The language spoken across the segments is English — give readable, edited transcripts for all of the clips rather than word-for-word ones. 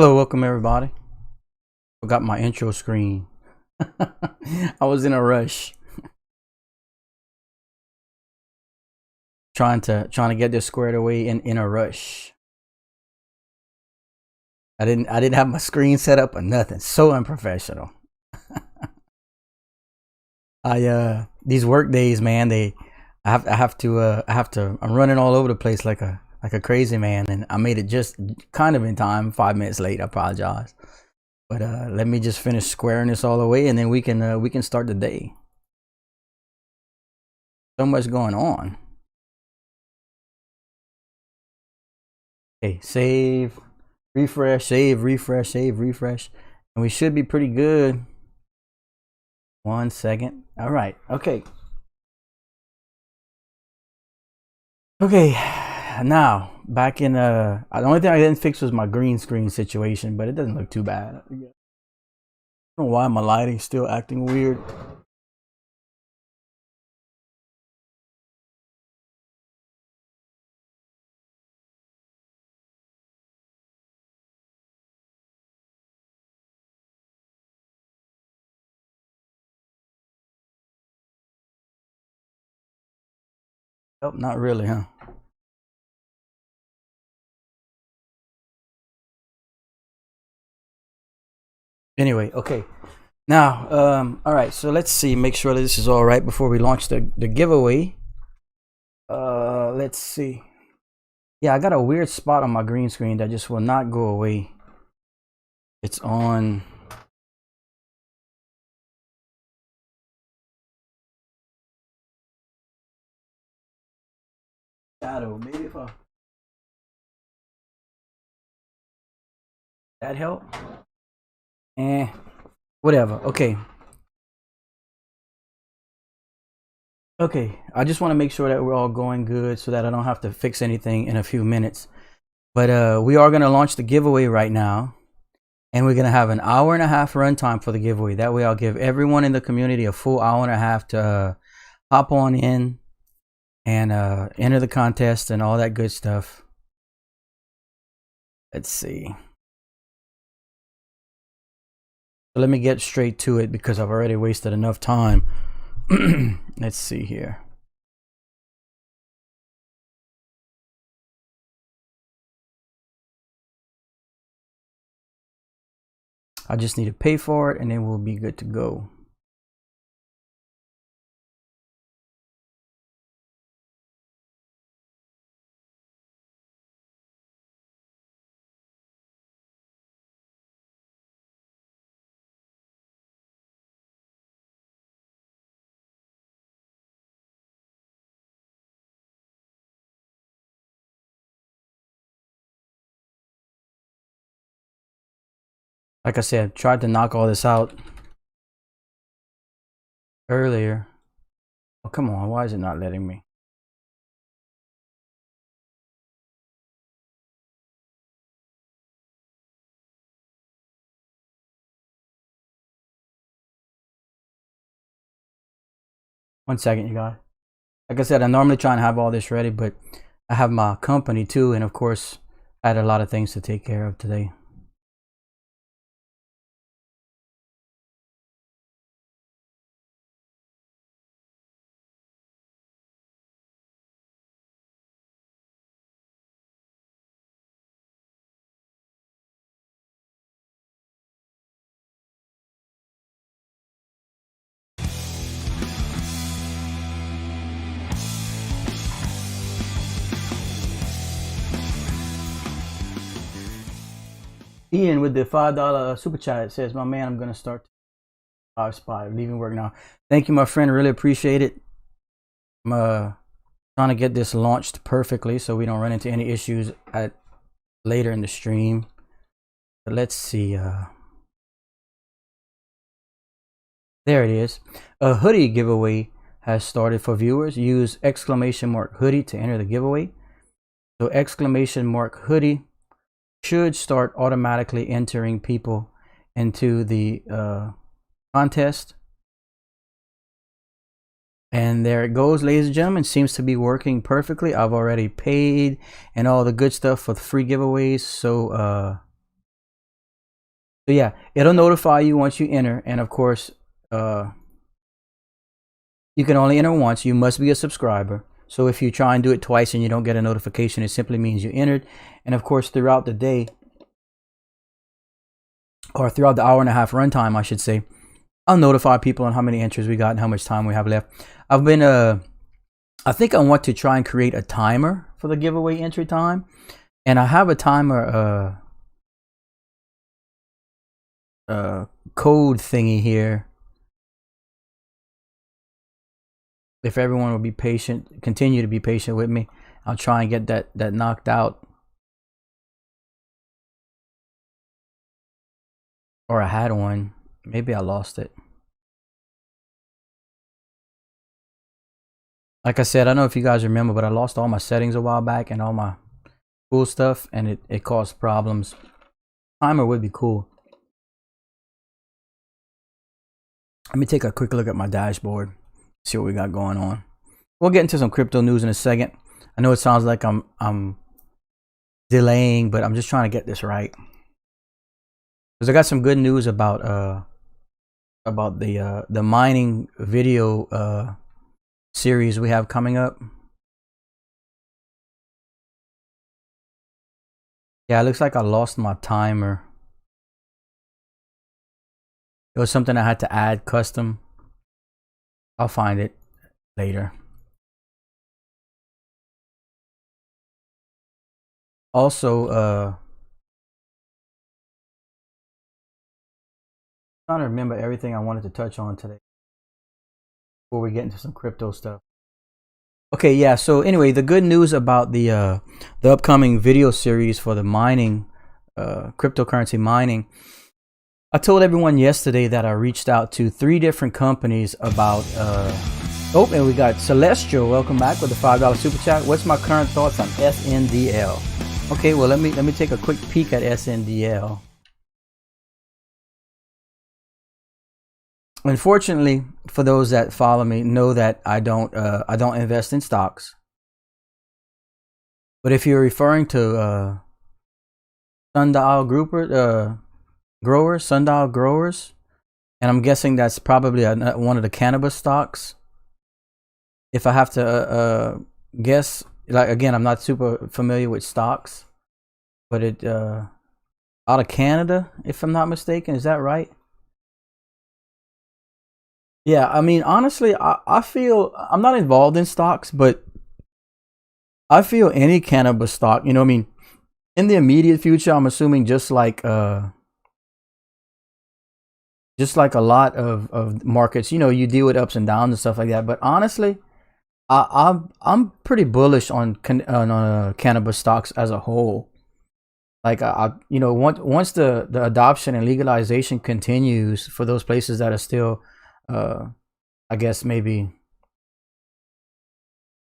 Hello, welcome everybody. Forgot my intro screen. I was in a rush trying to get this squared away in a rush. I didn't have my screen set up or nothing. So unprofessional. These work days, man, I'm running all over the place like a crazy man, and I made it just kind of in time, 5 minutes late. I apologize. But let me just finish squaring this all away, and then we can start the day. So much going on. Okay, save, refresh, save, refresh, save, refresh, and we should be pretty good. 1 second. All right. Okay. Okay. Now back in the only thing I didn't fix was my green screen situation, but it doesn't look too bad. I don't know why my lighting's still acting weird. Oh, not really, huh? Anyway, okay. Now, all right. So let's see. Make sure that this is all right before we launch the giveaway. Let's see. Yeah, I got a weird spot on my green screen that just will not go away. It's on. Shadow. Maybe if that help. Whatever. Okay. Okay, I just want to make sure that we're all going good so that I don't have to fix anything in a few minutes. But we are going to launch the giveaway right now. And we're going to have an 1.5 hour runtime for the giveaway. That way I'll give everyone in the community a full 1.5 hours to hop on in and enter the contest and all that good stuff. Let's see. So let me get straight to it because I've already wasted enough time. Let's see here. I just need to pay for it and then we'll be good to go. Like I said, tried to knock all this out earlier. Oh, come on. Why is it not letting me? One second, you guys. Like I said, I normally try and have all this ready, but I have my company too. And of course, I had a lot of things to take care of today. Ian with the $5 super chat says, "My man, I'm gonna start 5 spot, leaving work now." Thank you, my friend. Really appreciate it. I'm trying to get this launched perfectly so we don't run into any issues later in the stream. But let's see. There it is. A hoodie giveaway has started for viewers. Use !hoodie to enter the giveaway. So !hoodie should start automatically entering people into the contest. And there it goes, ladies and gentlemen. Seems to be working perfectly. I've already paid and all the good stuff for the free giveaways. So So yeah, it'll notify you once you enter, and of course, you can only enter once. You must be a subscriber. So if you try and do it twice and you don't get a notification, it simply means you entered. And of course, throughout the day, or throughout the hour and a half runtime, I should say, I'll notify people on how many entries we got and how much time we have left. I've been, I think I want to try and create a timer for the giveaway entry time. And I have a timer code thingy here. If everyone will be patient, continue to be patient with me, I'll try and get that knocked out. Or I had one. Maybe I lost it. Like I said, I don't know if you guys remember, but I lost all my settings a while back and all my cool stuff, and it caused problems. Timer would be cool. Let me take a quick look at my dashboard, see what we got going on. We'll get into some crypto news in a second. I know it sounds like I'm delaying, but I'm just trying to get this right. Because I got some good news about the mining video series we have coming up. Yeah, it looks like I lost my timer. It was something I had to add custom. I'll find it later. Also, trying to remember everything I wanted to touch on today before we get into some crypto stuff. Okay, yeah, so anyway, the good news about the upcoming video series for the mining, cryptocurrency mining. I told everyone yesterday that I reached out to 3 different companies about oh, and we got Celestial, welcome back with the $5 super chat. What's my current thoughts on SNDL? Okay, well, let me take a quick peek at SNDL. Unfortunately, for those that follow me, know that I don't invest in stocks. But if you're referring to sundial growers, and I'm guessing that's probably one of the cannabis stocks. If I have to guess, like, again, I'm not super familiar with stocks, but it out of Canada, if I'm not mistaken, is that right? Yeah, I mean, honestly, I feel I'm not involved in stocks, but I feel any cannabis stock, you know what I mean, in the immediate future, I'm assuming just like a lot of markets, you know, you deal with ups and downs and stuff like that. But honestly, I'm pretty bullish on cannabis stocks as a whole. Like you know, once the adoption and legalization continues for those places that are still, I guess maybe,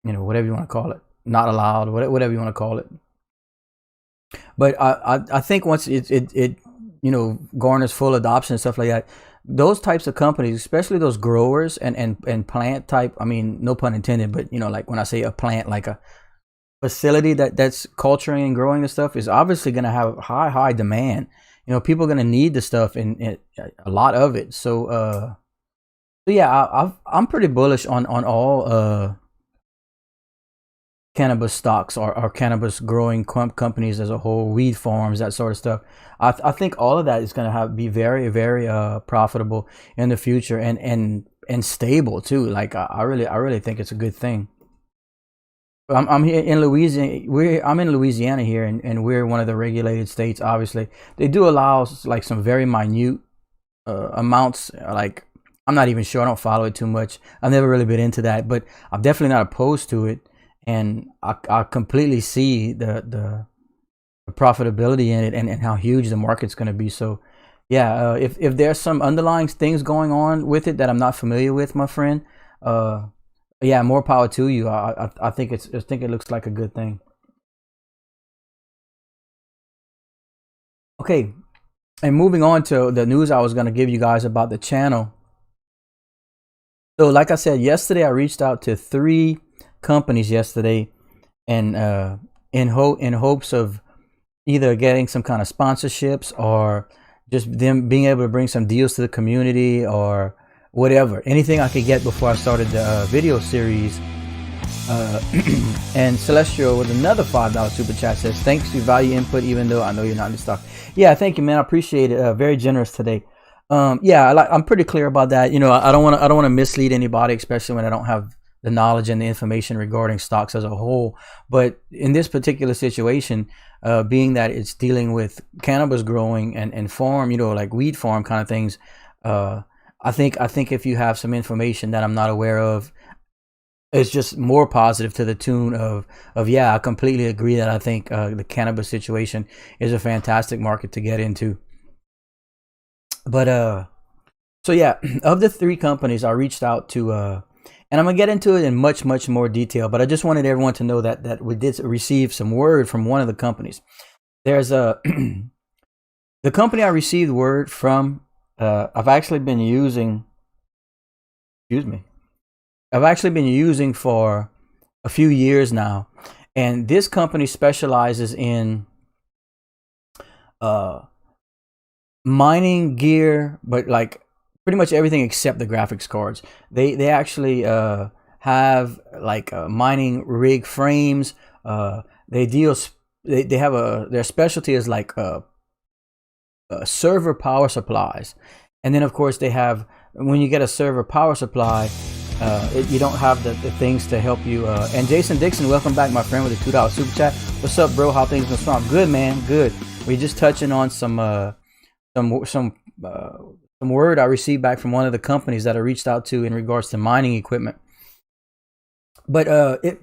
you know, whatever you want to call it, not allowed, whatever you want to call it. But I think once it you know, garners full adoption and stuff like that, those types of companies, especially those growers and plant type, I mean, no pun intended, but you know, like when I say a plant, like a facility that's culturing and growing the stuff, is obviously going to have high demand. You know, people are going to need the stuff and a lot of it. So yeah, I'm pretty bullish on all cannabis stocks or cannabis growing companies as a whole, weed farms, that sort of stuff. I think all of that is going to be very, very profitable in the future and stable too. Like I really think it's a good thing. I'm here in Louisiana. I'm in Louisiana here, and we're one of the regulated states. Obviously, they do allow like some very minute amounts. Like, I'm not even sure. I don't follow it too much. I've never really been into that, but I'm definitely not opposed to it. And I completely see the profitability in it and how huge the market's going to be. So yeah, if there's some underlying things going on with it that I'm not familiar with, my friend, yeah, more power to you. I think it looks like a good thing. Okay, and moving on to the news I was going to give you guys about the channel. So like I said yesterday, I reached out to 3 companies yesterday, and in hopes of either getting some kind of sponsorships or just them being able to bring some deals to the community or whatever, anything I could get before I started the video series. And Celestial with another $5 super chat says, thanks for value input, even though I know you're not in the stock. Yeah, thank you, man. I appreciate it. Very generous today. Yeah, I'm pretty clear about that. You know, I don't want to mislead anybody, especially when I don't have the knowledge and the information regarding stocks as a whole. But in this particular situation, being that it's dealing with cannabis growing and farm, you know, like weed farm kind of things, I think if you have some information that I'm not aware of, it's just more positive to the tune of yeah, I completely agree that I think the cannabis situation is a fantastic market to get into. But so yeah, of the 3 companies I reached out to, and I'm gonna get into it in much more detail, but I just wanted everyone to know that we did receive some word from one of the companies. There's a the company I received word from, I've actually been using, I've actually been using for a few years now, and this company specializes in mining gear, but like pretty much everything except the graphics cards. They actually have like mining rig frames. They have their specialty is like server power supplies, and then of course they have, when you get a server power supply, you don't have the things to help you. And Jason Dixon, welcome back, my friend, with a $2 super chat. What's up, bro? How things been strong? Good, man. Good. We're just touching on some word I received back from one of the companies that I reached out to in regards to mining equipment. But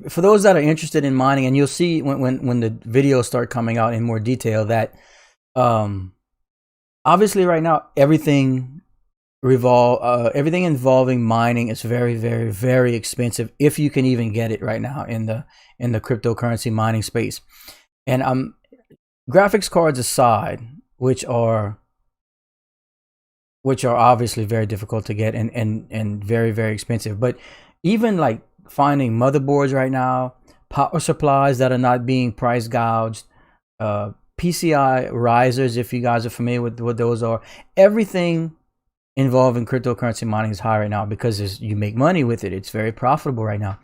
for those that are interested in mining, and you'll see when the videos start coming out in more detail, that obviously right now everything involving mining is very expensive, if you can even get it right now in the cryptocurrency mining space. And graphics cards aside, which are obviously very difficult to get and very expensive, but even like finding motherboards right now, power supplies that are not being price gouged, PCI risers, if you guys are familiar with what those are, everything involving cryptocurrency mining is high right now because you make money with it. It's very profitable right now.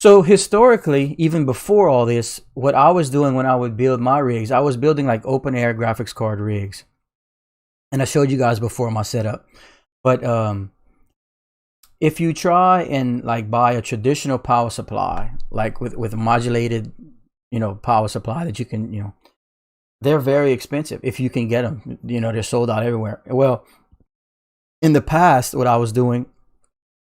So historically, even before all this, what I was doing when I would build my rigs, I was building like open air graphics card rigs, and I showed you guys before my setup. But if you try and like buy a traditional power supply, like with a modulated, you know, power supply that you can, you know, they're very expensive if you can get them. You know, they're sold out everywhere. Well, in the past, what I was doing,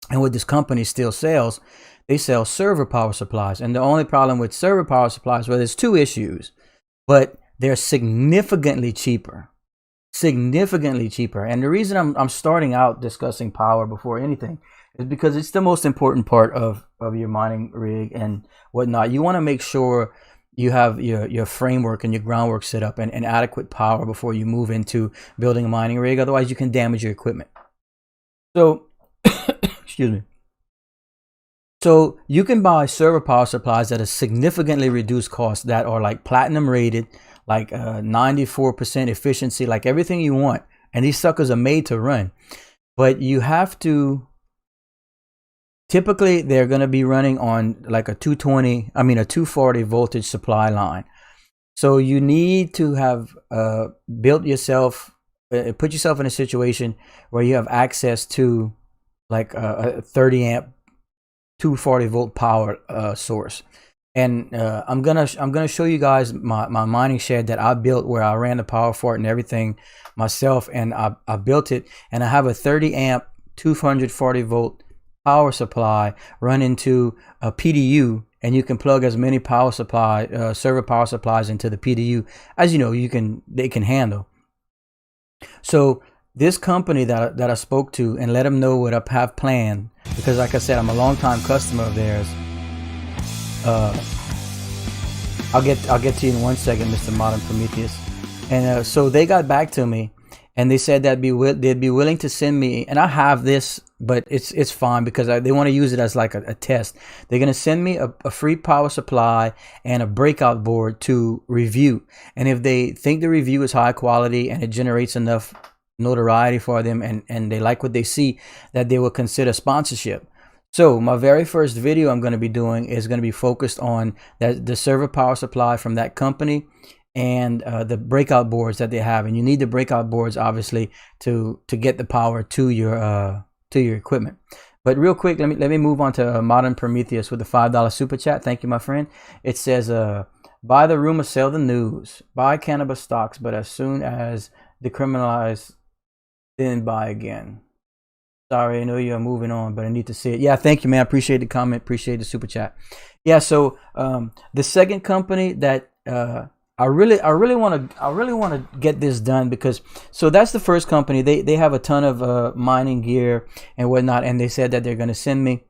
and what this company still sells, they sell server power supplies. And the only problem with server power supplies, well, there's 2 issues, but they're significantly cheaper. And the reason I'm starting out discussing power before anything is because it's the most important part of your mining rig and whatnot. You want to make sure you have your framework and your groundwork set up and adequate power before you move into building a mining rig. Otherwise, you can damage your equipment. So, excuse me. So you can buy server power supplies at a significantly reduced cost that are like platinum rated, like 94% efficiency, like everything you want. And these suckers are made to run. But you have to, typically they're going to be running on like a 240 voltage supply line. So you need to have put yourself in a situation where you have access to like a 30 amp 240 volt power source. And I'm gonna show you guys my mining shed that I built, where I ran the power for it and everything myself, and I built it, and I have a 30 amp 240 volt power supply run into a PDU, and you can plug as many power supply server power supplies into the PDU as they can handle. So this company that I spoke to and let them know what I have planned, because like I said, I'm a longtime customer of theirs. I'll get to you in 1 second, Mr. Modern Prometheus. And so they got back to me, and they said they'd be willing to send me, and I have this but it's fine because they want to use it as like a test. They're going to send me a free power supply and a breakout board to review. And if they think the review is high quality and it generates enough notoriety for them, and they like what they see, that they will consider sponsorship. So my very first video I'm going to be doing is going to be focused on the server power supply from that company and the breakout boards that they have. And you need the breakout boards obviously to get the power to your equipment. But real quick, let me move on to Modern Prometheus with the $5 super chat. Thank you, my friend. It says, buy the rumor, sell the news, buy cannabis stocks, but as soon as decriminalized, then buy again. Sorry, I know you're moving on, but I need to see it. Yeah, thank you, man. I appreciate the comment. Appreciate the super chat. Yeah, so the second company that I really want to get this done, because so that's the first company. They have a ton of mining gear and whatnot, and they said that they're going to send me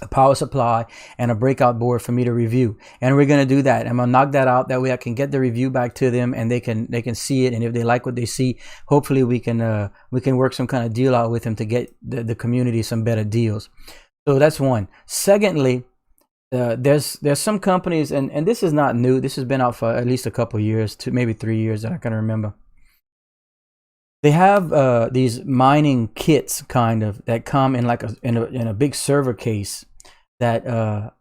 a power supply and a breakout board for me to review, and we're going to do that. I'm going to knock that out, that way I can get the review back to them and they can see it, and if they like what they see, hopefully we can work some kind of deal out with them to get the community some better deals. So that's one. Secondly, there's some companies, and this is not new, this has been out for at least a couple years, maybe 3 years that I can remember. They have these mining kits kind of that come in like in a big server case, that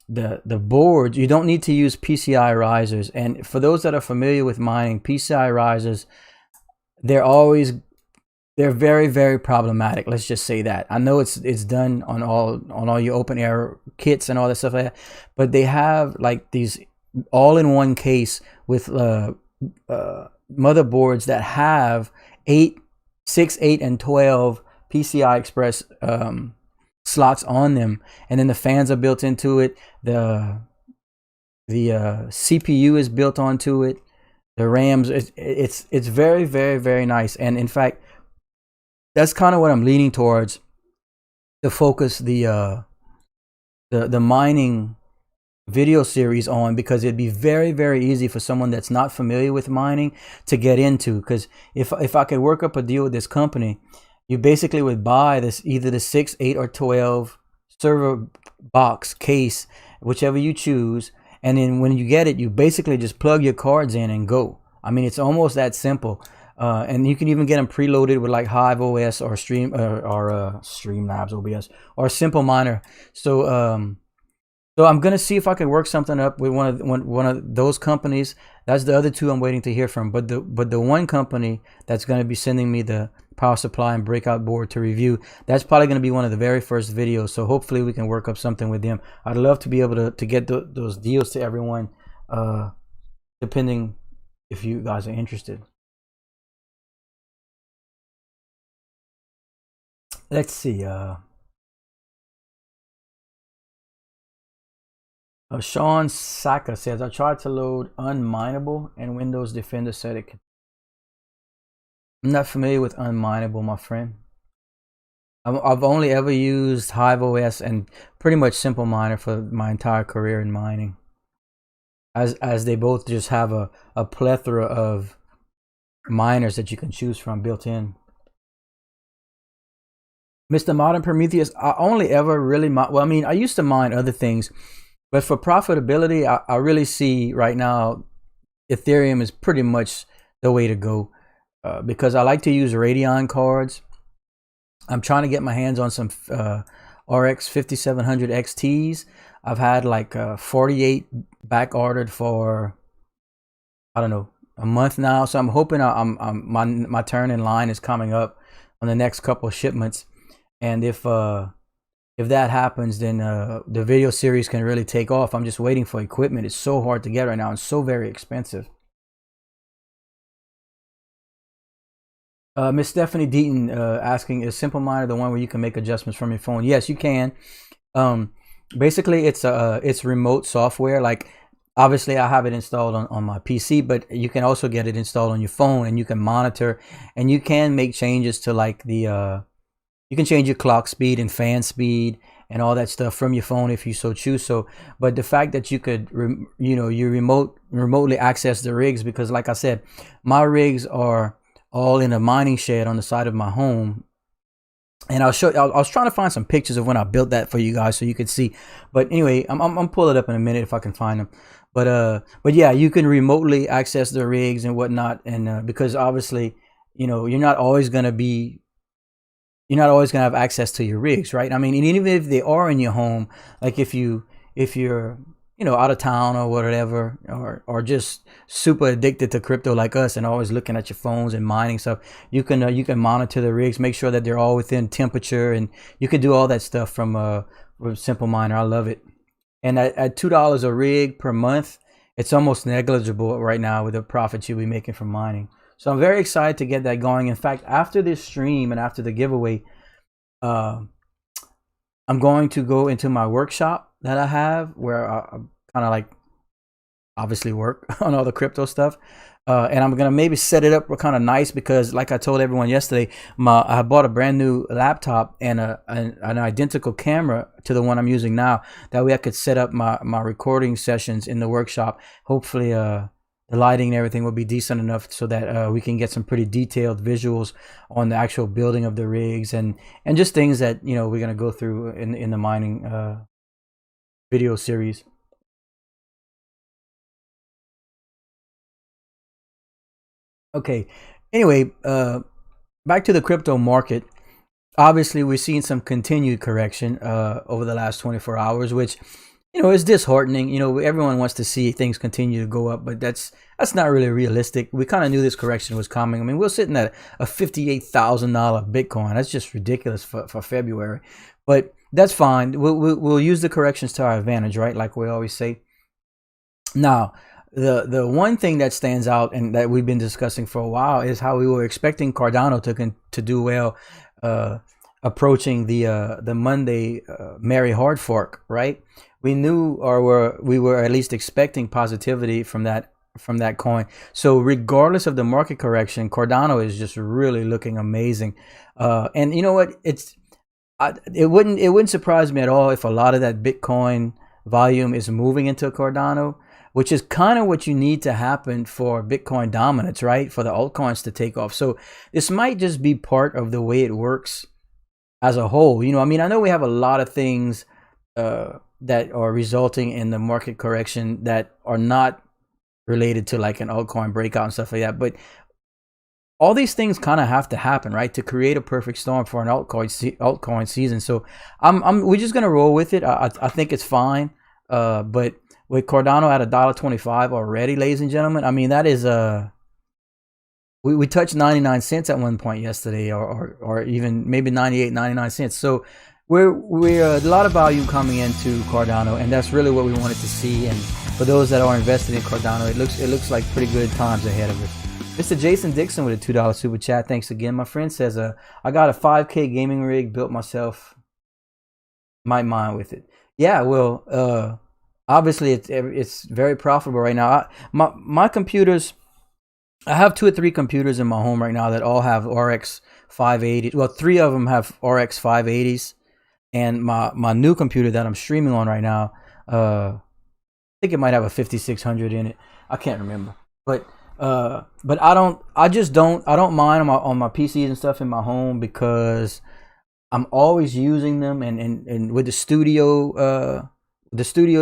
the boards, you don't need to use PCI risers. And for those that are familiar with mining, PCI risers, they're very, very problematic. Let's just say that. I know it's done on all your open air kits and all that stuff like that, but they have like these all-in-one case with motherboards that have 6, 8, and 12 PCI Express slots on them, and then the fans are built into it. The CPU is built onto it. The RAMs, it's very, very, very nice. And in fact, that's kind of what I'm leaning towards, to focus the mining video series on, because it'd be very, very easy for someone that's not familiar with mining to get into. Because if I could work up a deal with this company, you basically would buy this, either the 6, 8, or 12 server box case, whichever you choose, and then when you get it, you basically just plug your cards in and go. I mean, it's almost that simple. And you can even get them preloaded with like Hive OS or Streamlabs OBS or Simple Miner. So I'm gonna see if I can work something up with one of those companies. That's the other two I'm waiting to hear from. But the one company that's gonna be sending me the power supply and breakout board to review, that's probably gonna be one of the very first videos. So hopefully we can work up something with them. I'd love to be able to get those deals to everyone, depending if you guys are interested. Let's see. Sean Saka says, I tried to load Unmineable and Windows Defender said it could. I'm not familiar with Unmineable, my friend. I've only ever used Hive OS and pretty much Simple Miner for my entire career in mining, as they both just have a plethora of miners that you can choose from built in. Mr. Modern Prometheus, I only ever really well, I mean, I used to mine other things, but for profitability, I really see right now Ethereum is pretty much the way to go, because I like to use Radeon cards. I'm trying to get my hands on some RX 5700 XTs. I've had like 48 back ordered for, I don't know, a month now. So I'm hoping my turn in line is coming up on the next couple of shipments. And if that happens, then the video series can really take off. I'm just waiting for equipment. It's so hard to get right now and so very expensive. Miss Stephanie Deaton asking, is Simple Miner the one where you can make adjustments from your phone? Yes, you can. Basically, it's remote software. Like, obviously, I have it installed on my PC, but you can also get it installed on your phone, and you can monitor, and you can make changes to like the you can change your clock speed and fan speed and all that stuff from your phone if you so choose. So, but the fact that you could, you remotely access the rigs, because like I said, my rigs are all in a mining shed on the side of my home, And I'll show. I was trying to find some pictures of when I built that for you guys, so you could see. But anyway, I'm pull it up in a minute if I can find them. But yeah, you can remotely access the rigs and whatnot, and because obviously, you're not always gonna have access to your rigs, right? I mean, and even if they are in your home, like if you're out of town or whatever, or just super addicted to crypto like us and always looking at your phones and mining stuff, you can monitor the rigs, make sure that they're all within temperature, and you can do all that stuff from Simple Miner. I love it. And at $2 a rig per month, it's almost negligible right now with the profits you'll be making from mining. So I'm very excited to get that going. In fact, after this stream and after the giveaway, I'm going to go into my workshop that I have, where I kind of like obviously work on all the crypto stuff. And I'm gonna maybe set it up kind of nice, because like I told everyone yesterday, I bought a brand new laptop and an identical camera to the one I'm using now. That way I could set up my recording sessions in the workshop. Hopefully the lighting and everything will be decent enough so that we can get some pretty detailed visuals on the actual building of the rigs and just things that we're gonna go through in the mining video series. Okay. Anyway, back to the crypto market. Obviously, we've seen some continued correction over the last 24 hours, which is disheartening. Everyone wants to see things continue to go up, but that's not really realistic. We kind of knew this correction was coming. I mean, we're sitting at a $58,000 Bitcoin. That's just ridiculous for February, but that's fine. We'll use the corrections to our advantage, right? Like we always say. Now, the one thing that stands out and that we've been discussing for a while is how we were expecting Cardano to do well, approaching the Monday Merry Hard Fork, right? We knew, or we were at least expecting positivity from that coin. So regardless of the market correction, Cardano is just really looking amazing. And you know what? It wouldn't surprise me at all if a lot of that Bitcoin volume is moving into Cardano, which is kind of what you need to happen for Bitcoin dominance, right? For the altcoins to take off. So this might just be part of the way it works as a whole. I mean, I know we have a lot of things that are resulting in the market correction that are not related to like an altcoin breakout and stuff like that. But all these things kind of have to happen, right, to create a perfect storm for an altcoin season. So we're just gonna roll with it. I think it's fine. But with Cardano at $1.25 already, ladies and gentlemen, I mean, that is we touched 99 cents at one point yesterday, or even maybe 98, 99 cents. So we're a lot of volume coming into Cardano, and that's really what we wanted to see. And for those that are invested in Cardano, it looks like pretty good times ahead of us. Mr. Jason Dixon with a $2 super chat. Thanks again. My friend says, I got a 5K gaming rig built myself. Might mine with it. Yeah, well, obviously it's very profitable right now. My computers, I have 2 or 3 computers in my home right now that all have RX 580. Well, 3 of them have RX 580s, and my new computer that I'm streaming on right now, I think it might have a 5600 in it. I can't remember, but I don't mind on my PCs and stuff in my home, because I'm always using them, and with the studio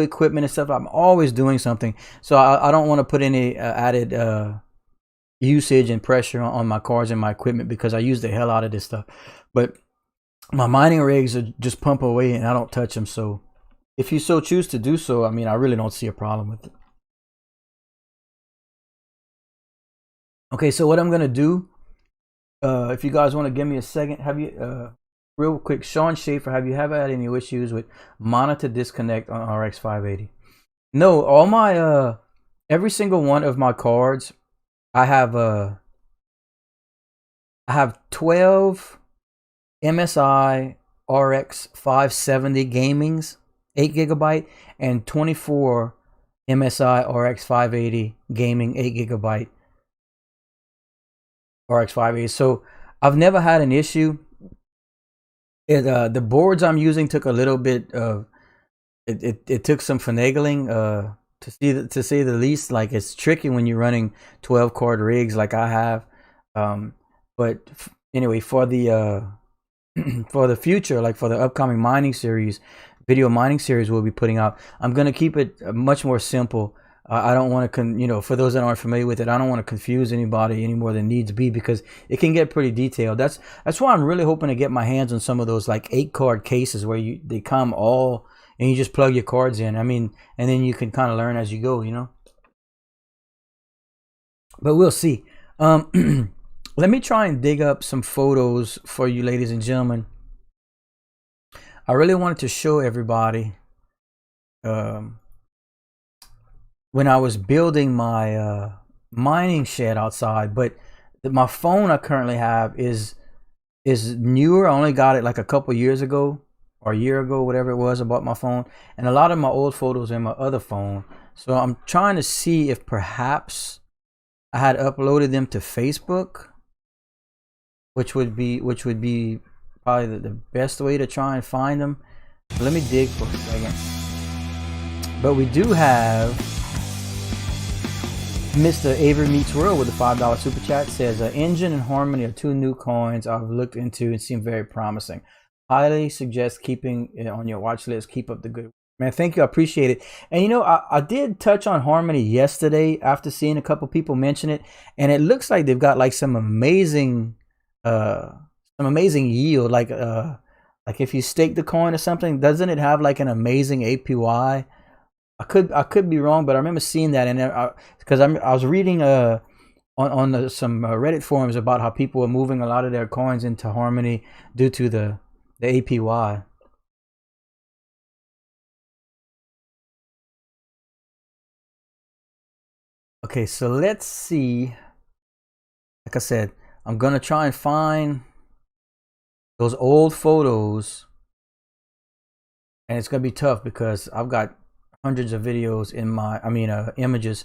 equipment and stuff, I'm always doing something. So I don't want to put any added usage and pressure on my cards and my equipment, because I use the hell out of this stuff. But my mining rigs are just pump away and I don't touch them. So if you so choose to do so, I mean, I really don't see a problem with it. Okay, so what I'm gonna do, if you guys want to give me a second, have you real quick, Sean Schaefer, have you ever had any issues with monitor disconnect on RX 580? No, all my every single one of my cards, I have 12 MSI RX 570 gamings, 8 gigabyte, and 24 MSI RX 580 gaming, 8 gigabyte RX 580. So I've never had an issue. The boards I'm using took a little bit of it took some finagling to say the least. Like, it's tricky when you're running 12 card rigs like I have. But anyway, for the for the future, like for the upcoming mining series, video mining series we'll be putting out, I'm going to keep it much more simple. I don't want to, for those that aren't familiar with it, I don't want to confuse anybody any more than needs be, because it can get pretty detailed. That's why I'm really hoping to get my hands on some of those like 8-card cases where they come all and you just plug your cards in. I mean, and then you can kind of learn as you go, But we'll see. Let me try and dig up some photos for you, ladies and gentlemen. I really wanted to show everybody when I was building my mining shed outside, but my phone I currently have is newer. I only got it like a couple years ago or a year ago, whatever it was. I bought my phone, and a lot of my old photos are in my other phone. So I'm trying to see if perhaps I had uploaded them to Facebook, which would be probably the best way to try and find them. Let me dig for a second. But we do have Mr. Avery Meets World with a $5 super chat. Says Engine and Harmony are two new coins I've looked into and seem very promising. Highly suggest keeping it on your watch list. Keep up the good work. Man, thank you. I appreciate it. And I did touch on Harmony yesterday after seeing a couple people mention it, and it looks like they've got like some amazing yield. Like if you stake the coin or something, doesn't it have like an amazing APY? I could be wrong, but I remember seeing that, and because I was reading on some Reddit forums about how people were moving a lot of their coins into Harmony due to the APY. Okay, so let's see. Like I said, I'm gonna try and find those old photos, and it's gonna be tough because I've got hundreds of videos in my images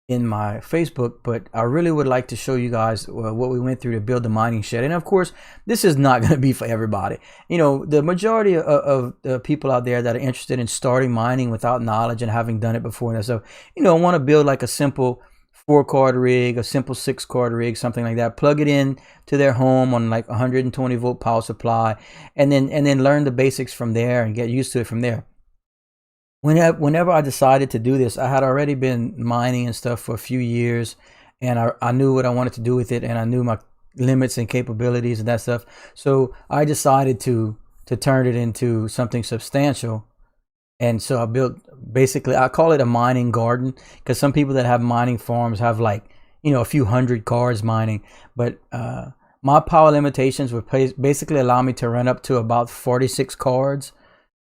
in my Facebook, but I really would like to show you guys what we went through to build the mining shed. And of course, this is not going to be for everybody. The majority of the people out there that are interested in starting mining without knowledge and having done it before and stuff, want to build like a simple 4-card rig, a simple 6-card rig, something like that, plug it in to their home on like 120 volt power supply, and then learn the basics from there and get used to it from there. Whenever I decided to do this, I had already been mining and stuff for a few years, and I knew what I wanted to do with it, and I knew my limits and capabilities and that stuff. So I decided to turn it into something substantial. And so I built, basically, I call it a mining garden, because some people that have mining farms have like, a few hundred cards mining. But my power limitations would basically allow me to run up to about 46 cards.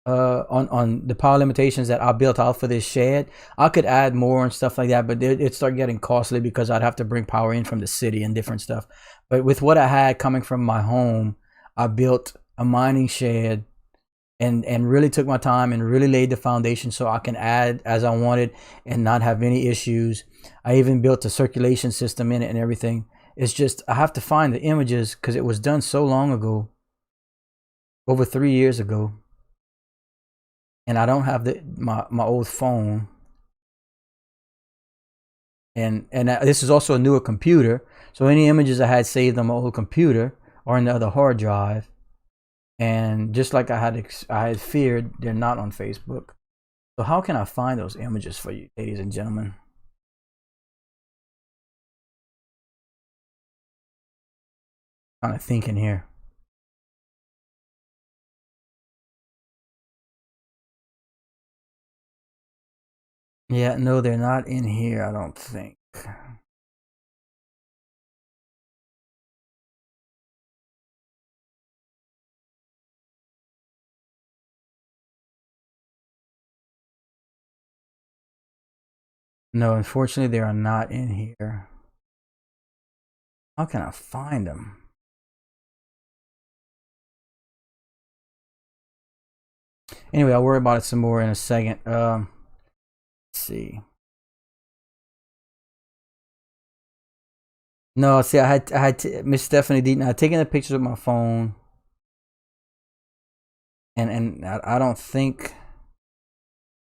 On the power limitations that I built out for this shed. I could add more and stuff like that, but it started getting costly because I'd have to bring power in from the city and different stuff. But with what I had coming from my home, I built a mining shed and really took my time and really laid the foundation so I can add as I wanted and not have any issues. I even built a circulation system in it and everything. It's just I have to find the images because it was done so long ago, over 3 years ago. And I don't have my old phone, and this is also a newer computer. So any images I had saved on my old computer are in the other hard drive, and just like I had feared, they're not on Facebook. So how can I find those images for you, ladies and gentlemen? Kind of thinking here. Yeah, no, they're not in here, I don't think. No, unfortunately, they are not in here. How can I find them? Anyway, I'll worry about it some more in a second. Let's see. No, see, I had Miss Stephanie Deaton. I had taken the pictures with my phone, and I don't think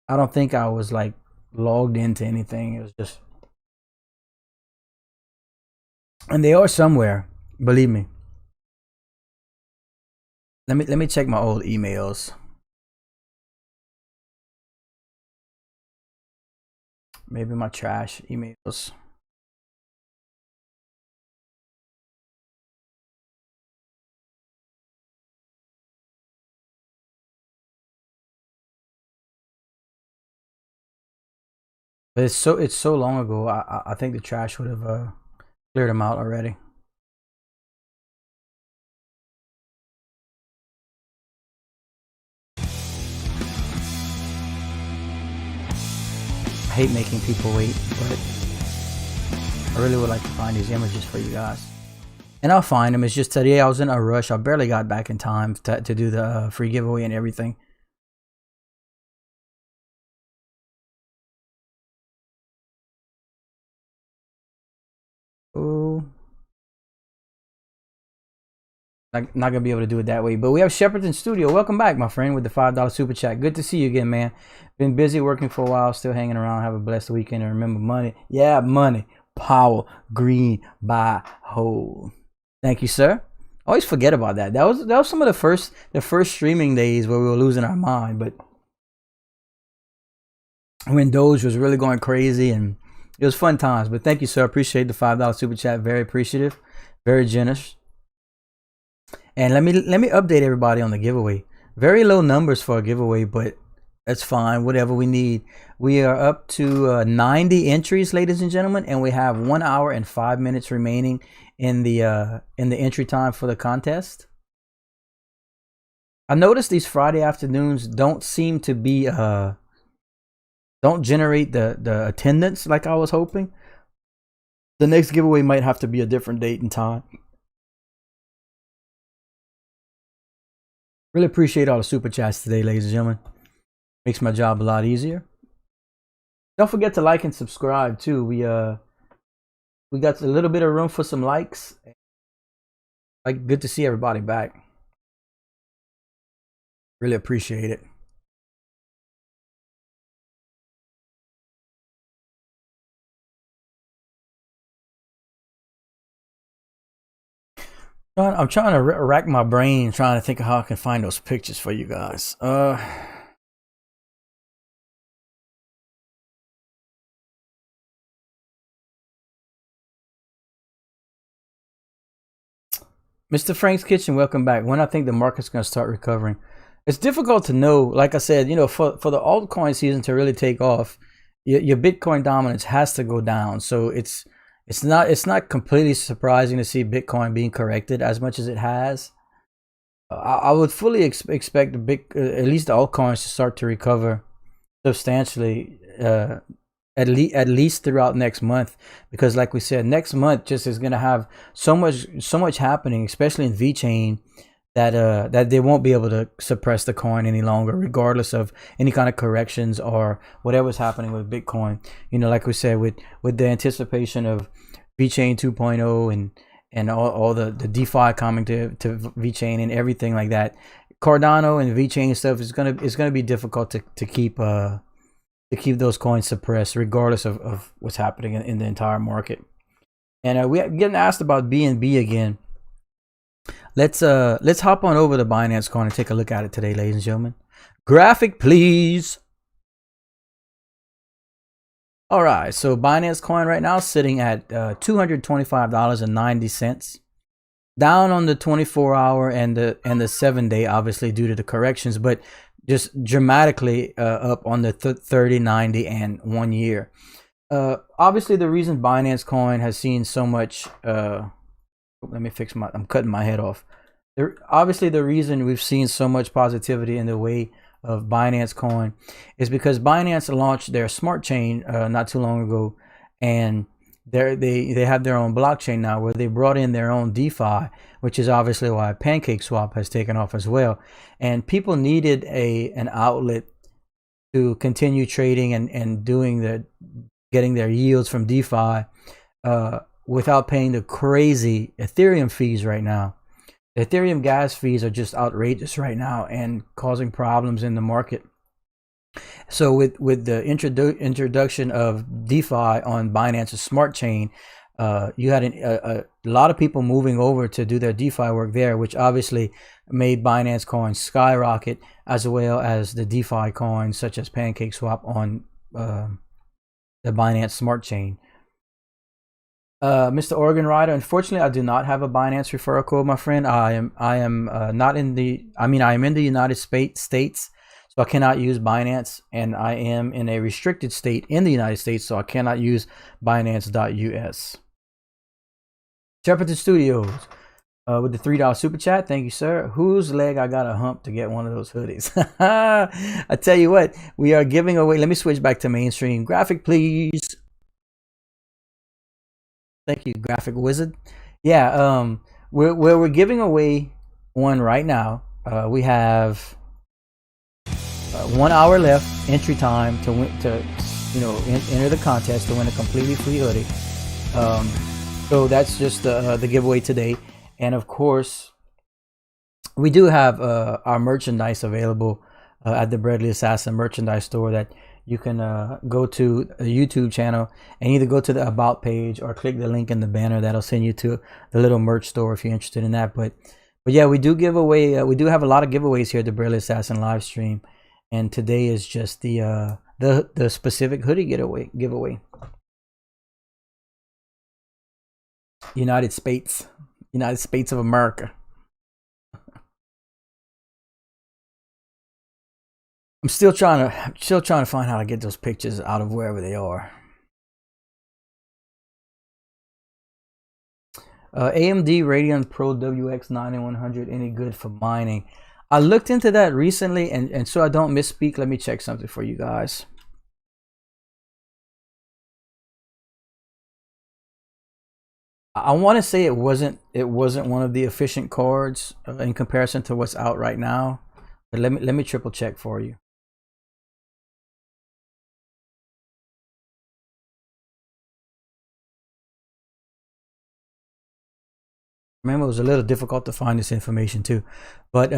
I was like logged into anything. It was just, and they are somewhere. Believe me. Let me check my old emails. Maybe my trash emails. But it's so long ago. I think the trash would have cleared them out already. I hate making people wait, but I really would like to find these images for you guys. And I'll find them. It's just today I was in a rush. I barely got back in time to do the free giveaway and everything. Oh, not gonna be able to do it that way. But we have Shepperton Studio. Welcome back, my friend, with the $5 super chat. Good to see you again, man. Been busy working for a while, still hanging around. Have a blessed weekend, and remember, money. Yeah, money. Power. Green. Buy. Hold. Thank you, sir. Always forget about that. That was some of the first streaming days where we were losing our mind. But when Doge was really going crazy, and it was fun times. But thank you, sir. Appreciate the $5 super chat. Very appreciative. Very generous. And let me update everybody on the giveaway. Very low numbers for a giveaway, but that's fine. Whatever we need. We are up to 90 entries, ladies and gentlemen, and we have 1 hour and 5 minutes remaining in the entry time for the contest. I noticed these Friday afternoons don't seem to be don't generate the attendance like I was hoping. The next giveaway might have to be a different date and time. Really appreciate all the super chats today, ladies and gentlemen. Makes my job a lot easier. Don't forget to like and subscribe too. We got a little bit of room for some likes. Like, good to see everybody back. Really appreciate it. I'm trying to rack my brain, trying to think of how I can find those pictures for you guys. Mr. Frank's Kitchen, welcome back. When I think the market's going to start recovering. It's difficult to know. Like I said, you know, for the altcoin season to really take off, your Bitcoin dominance has to go down. So it's not completely surprising to see Bitcoin being corrected as much as it has. I would fully expect at least the altcoins to start to recover substantially at least throughout next month, because like we said, next month just is going to have so much happening, especially in VeChain, that they won't be able to suppress the coin any longer, regardless of any kind of corrections or whatever's happening with Bitcoin. You know, like we said, with the anticipation of VeChain 2.0 and all the DeFi coming to VeChain and everything like that, Cardano and VeChain stuff is gonna be difficult to keep those coins suppressed, regardless of what's happening in the entire market. And we're getting asked about BNB again. Let's hop on over to Binance Coin and take a look at it today, ladies and gentlemen. Graphic, please. All right, so Binance Coin right now sitting at $225.90, down on the 24-hour and the 7-day, obviously due to the corrections, but just dramatically up on the 30, 90, and 1 year. Obviously, the reason Binance Coin has seen so much. Let me fix I'm cutting my head off. Obviously, the reason we've seen so much positivity in the way of Binance Coin is because Binance launched their smart chain not too long ago, and they have their own blockchain now where they brought in their own DeFi, which is obviously why PancakeSwap has taken off as well. And people needed an outlet to continue trading and getting their yields from DeFi without paying the crazy Ethereum fees right now. The Ethereum gas fees are just outrageous right now and causing problems in the market. So with the introduction of DeFi on Binance's smart chain, you had a lot of people moving over to do their DeFi work there, which obviously made Binance Coin skyrocket, as well as the DeFi coins such as PancakeSwap on the Binance Smart Chain. Mr. Oregon Rider, unfortunately, I do not have a Binance referral code, my friend. I am not in the. I mean, I am in the United States, so I cannot use Binance, and I am in a restricted state in the United States, so I cannot use Binance.us. Shepperton Studios with the $3 super chat. Thank you, sir. Whose leg I got to hump to get one of those hoodies? I tell you what, we are giving away. Let me switch back to mainstream graphic, please. Thank you, graphic wizard. Yeah, we're giving away one right now. We have 1 hour left entry time to win, to enter the contest to win a completely free hoodie. So that's just the giveaway today. And of course, we do have our merchandise available at the Bradley Assassin merchandise store that you can go to a YouTube channel and either go to the About page or click the link in the banner. That'll send you to the little merch store if you're interested in that. But yeah, we do give away. We do have a lot of giveaways here at the Bradley Assassin live stream, and today is just the specific hoodie giveaway. United States of America. I'm still trying to find how to get those pictures out of wherever they are. AMD Radeon Pro WX 9100 any good for mining? I looked into that recently, and so I don't misspeak, let me check something for you guys. I want to say it wasn't one of the efficient cards in comparison to what's out right now, but let me triple check for you. Remember, it was a little difficult to find this information too, but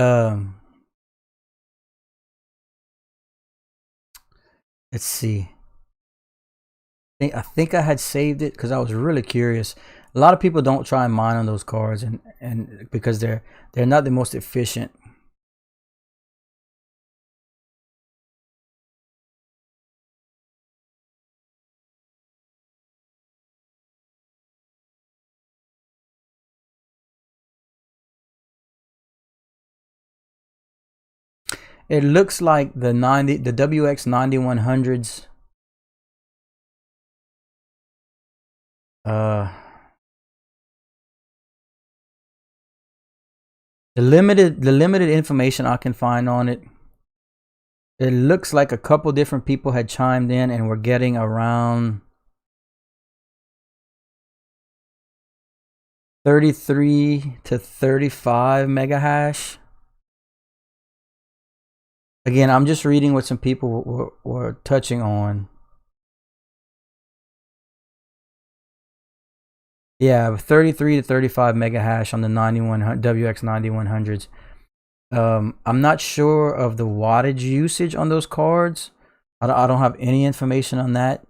let's see. I think I had saved it because I was really curious. A lot of people don't try and mine on those cards, and because they're not the most efficient. It looks like the WX 9100s. The limited information I can find on it. It looks like a couple different people had chimed in, and we're getting around 33 to 35 mega hash. Again, I'm just reading what some people were touching on. Yeah, 33 to 35 mega hash on the WX 9100s. I'm not sure of the wattage usage on those cards. I don't have any information on that.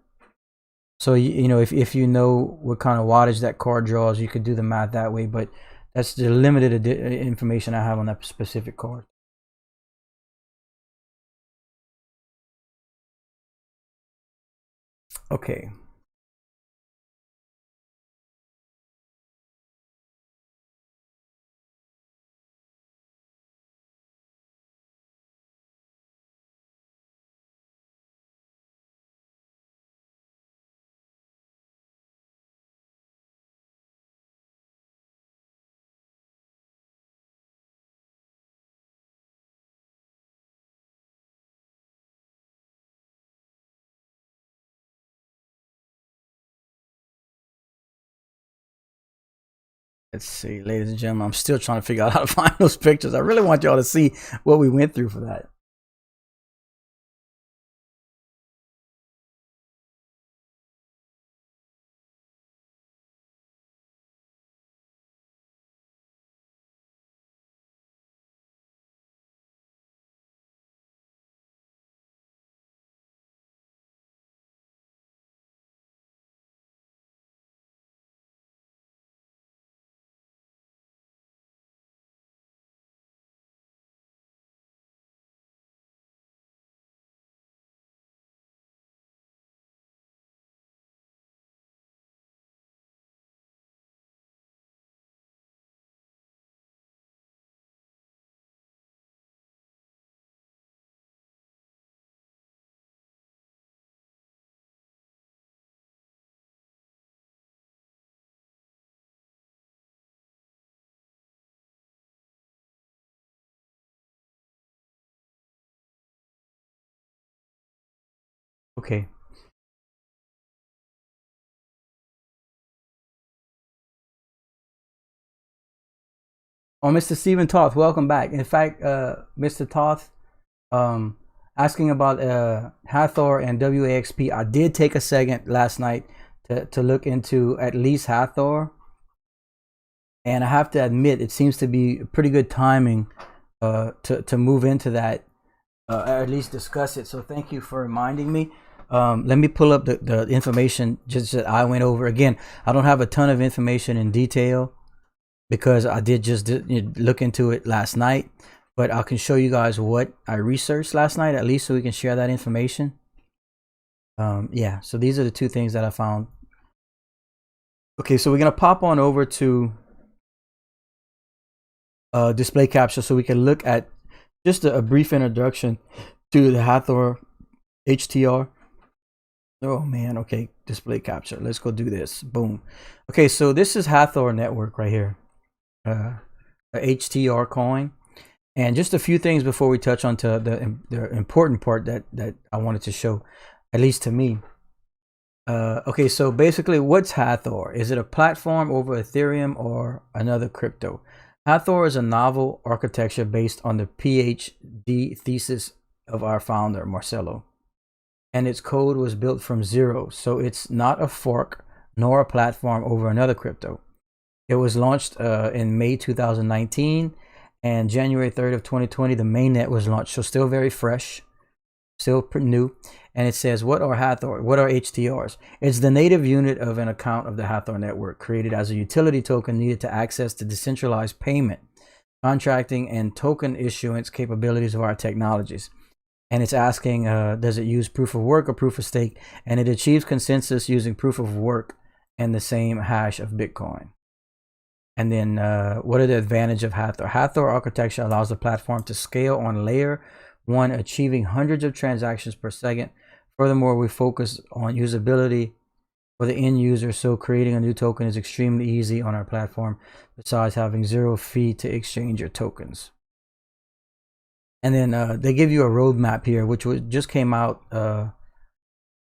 So if you know what kind of wattage that card draws, you could do the math that way. But that's the limited information I have on that specific card. Okay. Let's see, ladies and gentlemen, I'm still trying to figure out how to find those pictures. I really want y'all to see what we went through for that. Okay. Oh, Mr. Stephen Toth, welcome back. In fact, Mr. Toth, um, asking about Hathor and WAXP. I did take a second last night to look into at least Hathor, and I have to admit it seems to be pretty good timing to move into that, or at least discuss it. So thank you for reminding me. Let me pull up the information just that I went over. Again, I don't have a ton of information in detail because I did just look into it last night, but I can show you guys what I researched last night, at least so we can share that information. Yeah, so these are the two things that I found. Okay, so we're gonna pop on over to display capture so we can look at just a brief introduction to the Hathor HTR. Oh man, okay, display capture. Let's go do this. Boom. Okay, so this is Hathor network right here. A HTR coin. And just a few things before we touch on to the important part that I wanted to show, at least to me. Okay, so basically, what's Hathor? Is it a platform over Ethereum or another crypto? Hathor is a novel architecture based on the PhD thesis of our founder, Marcelo. And its code was built from zero, so it's not a fork nor a platform over another crypto. It was launched in May 2019, and January 3rd of 2020, the mainnet was launched. So still very fresh, still pretty new. And it says, what are Hathor? What are HTRs? It's the native unit of an account of the Hathor network, created as a utility token needed to access the decentralized payment, contracting, and token issuance capabilities of our technologies. And it's asking, does it use proof of work or proof of stake? And it achieves consensus using proof of work and the same hash of Bitcoin. And then what are the advantages of Hathor? Hathor architecture allows the platform to scale on layer 1, achieving hundreds of transactions per second. Furthermore, we focus on usability for the end user, so creating a new token is extremely easy on our platform, besides having zero fee to exchange your tokens. And then they give you a roadmap here, which just came out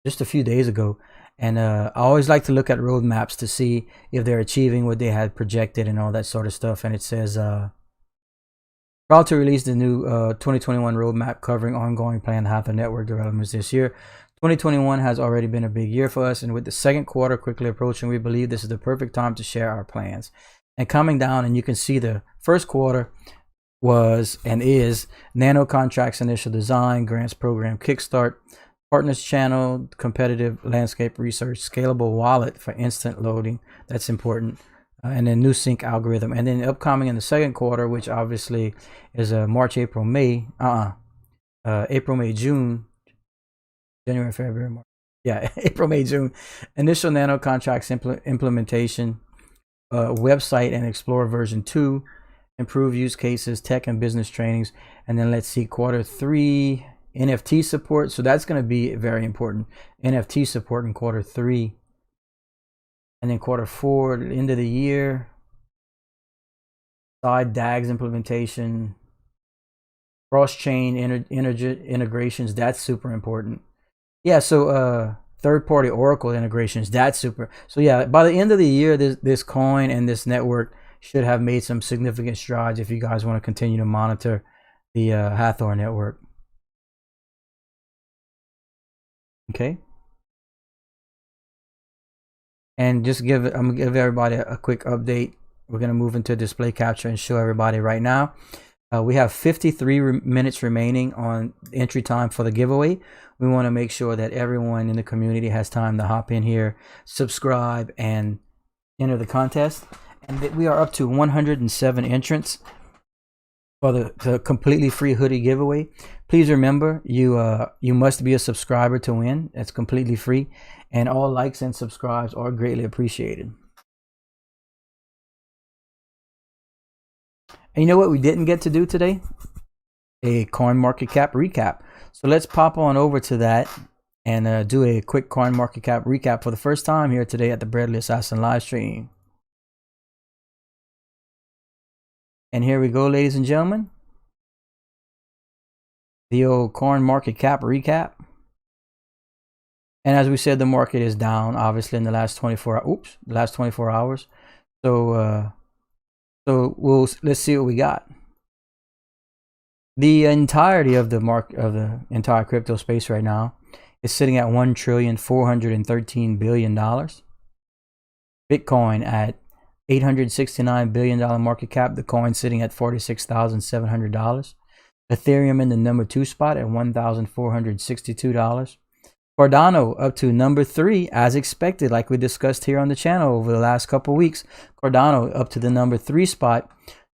just a few days ago. And I always like to look at roadmaps to see if they're achieving what they had projected and all that sort of stuff. And it says, proud to release the new 2021 roadmap covering ongoing planned Hathor network developments this year. 2021 has already been a big year for us, and with the second quarter quickly approaching, we believe this is the perfect time to share our plans. And coming down, and you can see the first quarter was and is nano contracts initial design, grants program kickstart, partners channel, competitive landscape research, scalable wallet for instant loading. That's important. And then new sync algorithm. And then upcoming in the second quarter, which obviously is March, April, May, April, May, June, January, February, March. Yeah, April, May, June. Initial nano contracts implementation, website and Explorer version 2, improve use cases, tech and business trainings. And then let's see, quarter 3, NFT support. So that's going to be very important. NFT support in quarter 3. And then quarter 4, the end of the year, side DAGs implementation, cross-chain integrations. That's super important. Yeah, so third-party Oracle integrations. That's super. So yeah, by the end of the year, this coin and this network should have made some significant strides if you guys want to continue to monitor the Hathor network. Okay. And just I'm gonna give everybody a quick update. We're gonna move into display capture and show everybody right now. We have 53 minutes remaining on entry time for the giveaway. We want to make sure that everyone in the community has time to hop in here, subscribe, and enter the contest. And we are up to 107 entrants for the completely free hoodie giveaway. Please remember, you must be a subscriber to win. It's completely free, and all likes and subscribes are greatly appreciated. And you know what we didn't get to do today? A coin market cap recap. So let's pop on over to that and do a quick coin market cap recap for the first time here today at the Breadly Assassin live stream. And here we go, ladies and gentlemen. The old coin market cap recap. And as we said, the market is down, obviously, in the last 24 hours. So let's see what we got. The entirety of the entire crypto space right now is sitting at $1,413,000,000,000. Bitcoin at $869 billion market cap. The coin sitting at $46,700. Ethereum in the number 2 spot at $1,462. Cardano up to number 3 as expected, like we discussed here on the channel over the last couple weeks. Cardano up to the number 3 spot,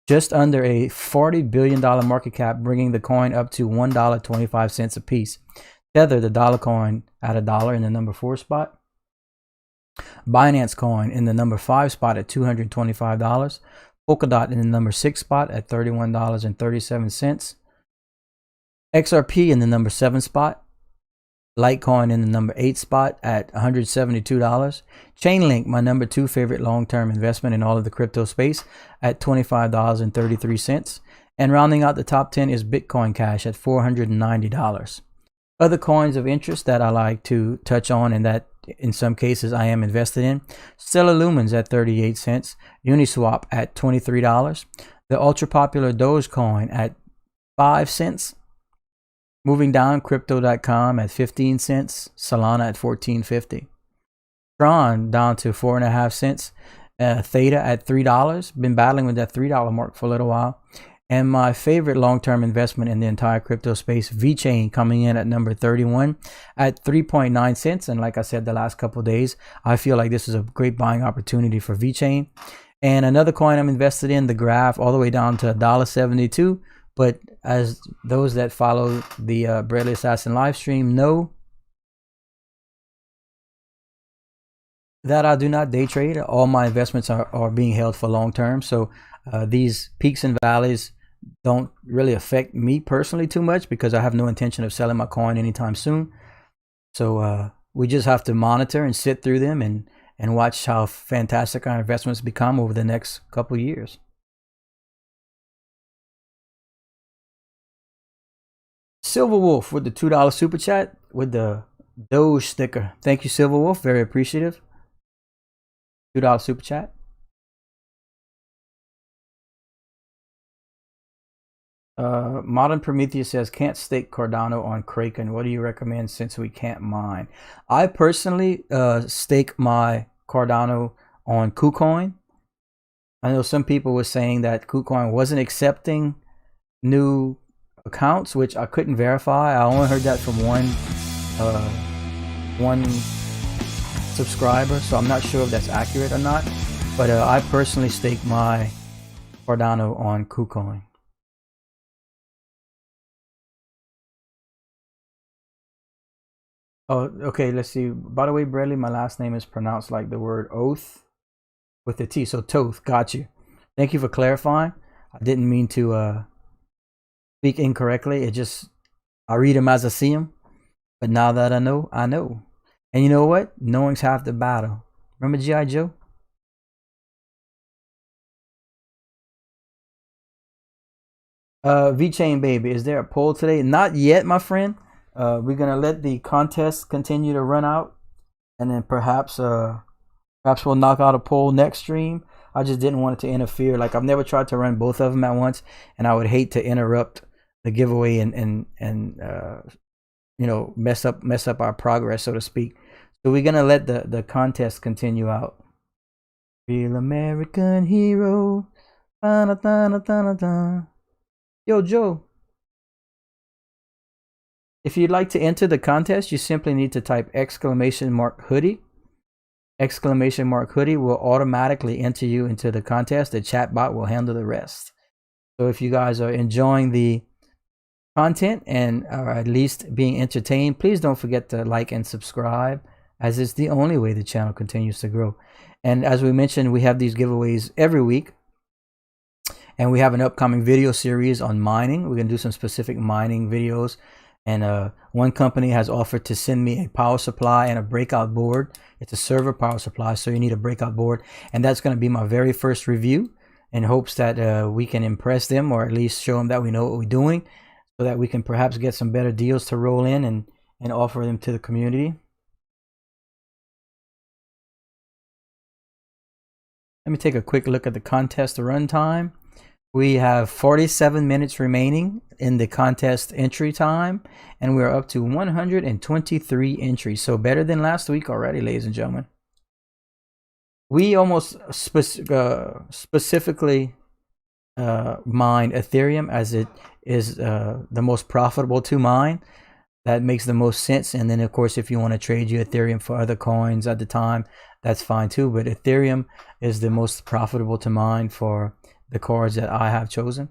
just under a $40 billion market cap, bringing the coin up to $1.25 a piece. Tether, the dollar coin, at $1 in the number 4 spot. Binance Coin in the number 5 spot at $225. Polkadot in the number 6 spot at $31.37. XRP in the number 7 spot. Litecoin in the number 8 spot at $172. Chainlink, my number 2 favorite long-term investment in all of the crypto space, at $25.33. And rounding out the top 10 is Bitcoin Cash at $490. Other coins of interest that I like to touch on, and that in some cases I am invested in: Stellar Lumens at 38 cents, Uniswap at $23, the ultra popular Dogecoin at 5 cents. Moving down, Crypto.com at 15 cents, Solana at $14.50. Tron down to 4.5 cents, Theta at $3. Been battling with that $3 mark for a little while. And my favorite long-term investment in the entire crypto space, VeChain, coming in at number 31 at 3.9 cents. And like I said, the last couple of days, I feel like this is a great buying opportunity for VeChain. And another coin I'm invested in, the Graph, all the way down to $1.72. But as those that follow the Bradley Assassin live stream know, that I do not day trade. All my investments are being held for long term. So these peaks and valleys don't really affect me personally too much, because I have no intention of selling my coin anytime soon. So we just have to monitor and sit through them and watch how fantastic our investments become over the next couple of years. Silver Wolf with the $2 super chat with the Doge sticker. Thank you, Silver Wolf. Very appreciative. $2 super chat. Modern Prometheus says, can't stake Cardano on Kraken. What do you recommend since we can't mine? I personally stake my Cardano on KuCoin. I know some people were saying that KuCoin wasn't accepting new accounts, which I couldn't verify. I only heard that from one subscriber, so I'm not sure if that's accurate or not. But I personally stake my Cardano on KuCoin. Oh, okay, let's see. By the way, Bradley, my last name is pronounced like the word oath with the T, so Toth. Got you. Thank you for clarifying. I didn't mean to speak incorrectly. It just, I read them as I see them. But now that I know, I know. And you know what? Knowing's half the battle. Remember G.I. Joe? VeChain baby, is there a poll today? Not yet, my friend. We're gonna let the contest continue to run out, and then perhaps we'll knock out a poll next stream. I just didn't want it to interfere. Like, I've never tried to run both of them at once, and I would hate to interrupt the giveaway and you know, mess up our progress, so to speak. So we're gonna let the contest continue out. Real American hero. Yo, Joe. If you'd like to enter the contest, you simply need to type !Hoodie. !Hoodie will automatically enter you into the contest. The chat bot will handle the rest. So if you guys are enjoying the content and are at least being entertained, please don't forget to like and subscribe, as it's the only way the channel continues to grow. And as we mentioned, we have these giveaways every week. And we have an upcoming video series on mining. We're going to do some specific mining videos. And one company has offered to send me a power supply and a breakout board. It's a server power supply, so you need a breakout board. And that's going to be my very first review, in hopes that we can impress them, or at least show them that we know what we're doing, so that we can perhaps get some better deals to roll in and offer them to the community. Let me take a quick look at the contest runtime. We have 47 minutes remaining in the contest entry time, and we're up to 123 entries. So better than last week already, ladies and gentlemen. We almost specifically mine Ethereum, as it is the most profitable to mine. That makes the most sense. And then, of course, if you want to trade your Ethereum for other coins at the time, that's fine too. But Ethereum is the most profitable to mine for the cards that I have chosen.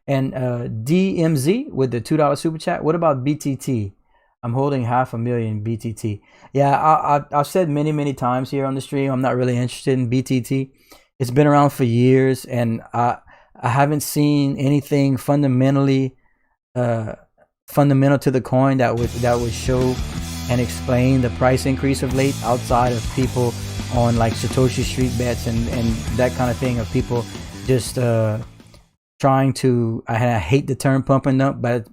And DMZ with the $2 super chat. What about BTT? I'm holding 500,000 BTT. Yeah, I've said many times here on the stream, I'm not really interested in BTT. It's been around for years, and I haven't seen anything fundamentally fundamental to the coin that would show and explain the price increase of late, outside of people on like Satoshi Street bets and that kind of thing, of people just trying to, I hate the term pumping up, but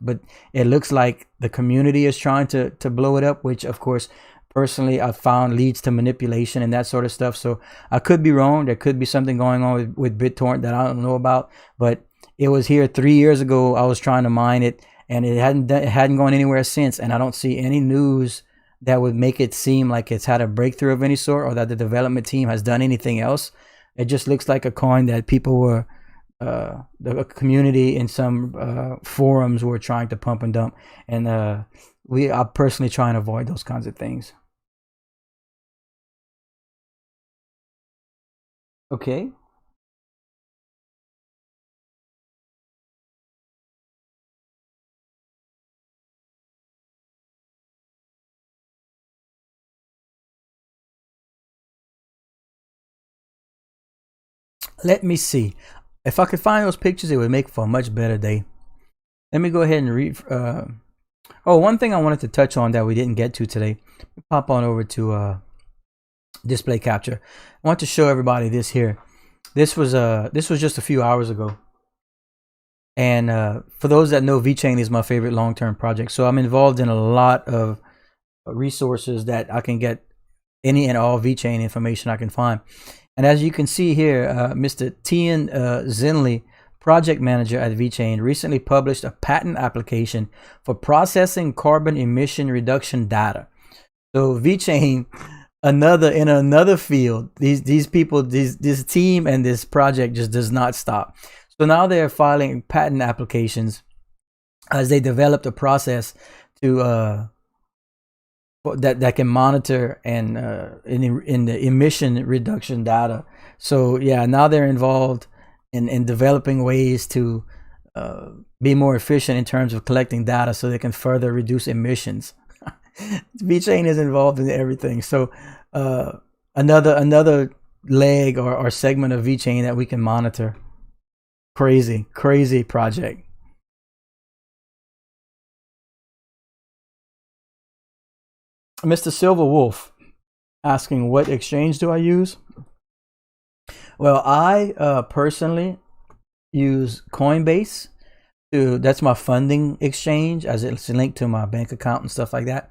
it looks like the community is trying to blow it up, which of course personally I found leads to manipulation and that sort of stuff. So I could be wrong. There could be something going on with BitTorrent that I don't know about, but it was here 3 years ago. I was trying to mine it, and it hadn't gone anywhere since, and I don't see any news that would make it seem like it's had a breakthrough of any sort, or that the development team has done anything else. It just looks like a coin that people were the community in some forums were trying to pump and dump, and I personally try and avoid those kinds of things. Okay. Let me see. If I could find those pictures, it would make for a much better day. Let me go ahead and read. Oh, one thing I wanted to touch on that we didn't get to today. Pop on over to display capture. I want to show everybody this here. This was just a few hours ago. And for those that know, VeChain is my favorite long-term project. So I'm involved in a lot of resources that I can get any and all VeChain information I can find. And as you can see here, Mr. Tian Zinli, project manager at VeChain, recently published a patent application for processing carbon emission reduction data. So VeChain, in another field, these people, this team and this project just does not stop. So now they're filing patent applications as they developed a process to that can monitor and in the emission reduction data. So yeah, now they're involved in developing ways to be more efficient in terms of collecting data, so they can further reduce emissions. VeChain is involved in everything. So another leg or segment of VeChain that we can monitor. Crazy project. Mr. Silver Wolf asking, what exchange do I use? Well, I personally use Coinbase. That's my funding exchange, as it's linked to my bank account and stuff like that.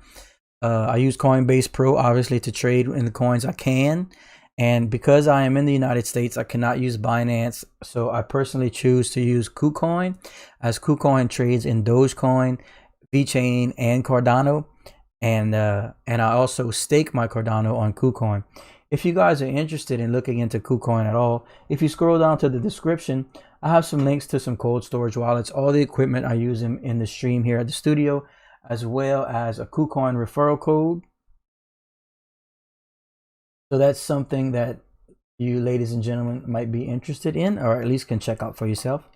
I use Coinbase Pro, obviously, to trade in the coins I can. And because I am in the United States, I cannot use Binance. So I personally choose to use KuCoin, as KuCoin trades in Dogecoin, VeChain, and Cardano. And I also stake my Cardano on KuCoin. If you guys are interested in looking into KuCoin at all, if you scroll down to the description, I have some links to some cold storage wallets, all the equipment I use in the stream here at the studio, as well as a KuCoin referral code. So that's something that you, ladies and gentlemen, might be interested in, or at least can check out for yourself.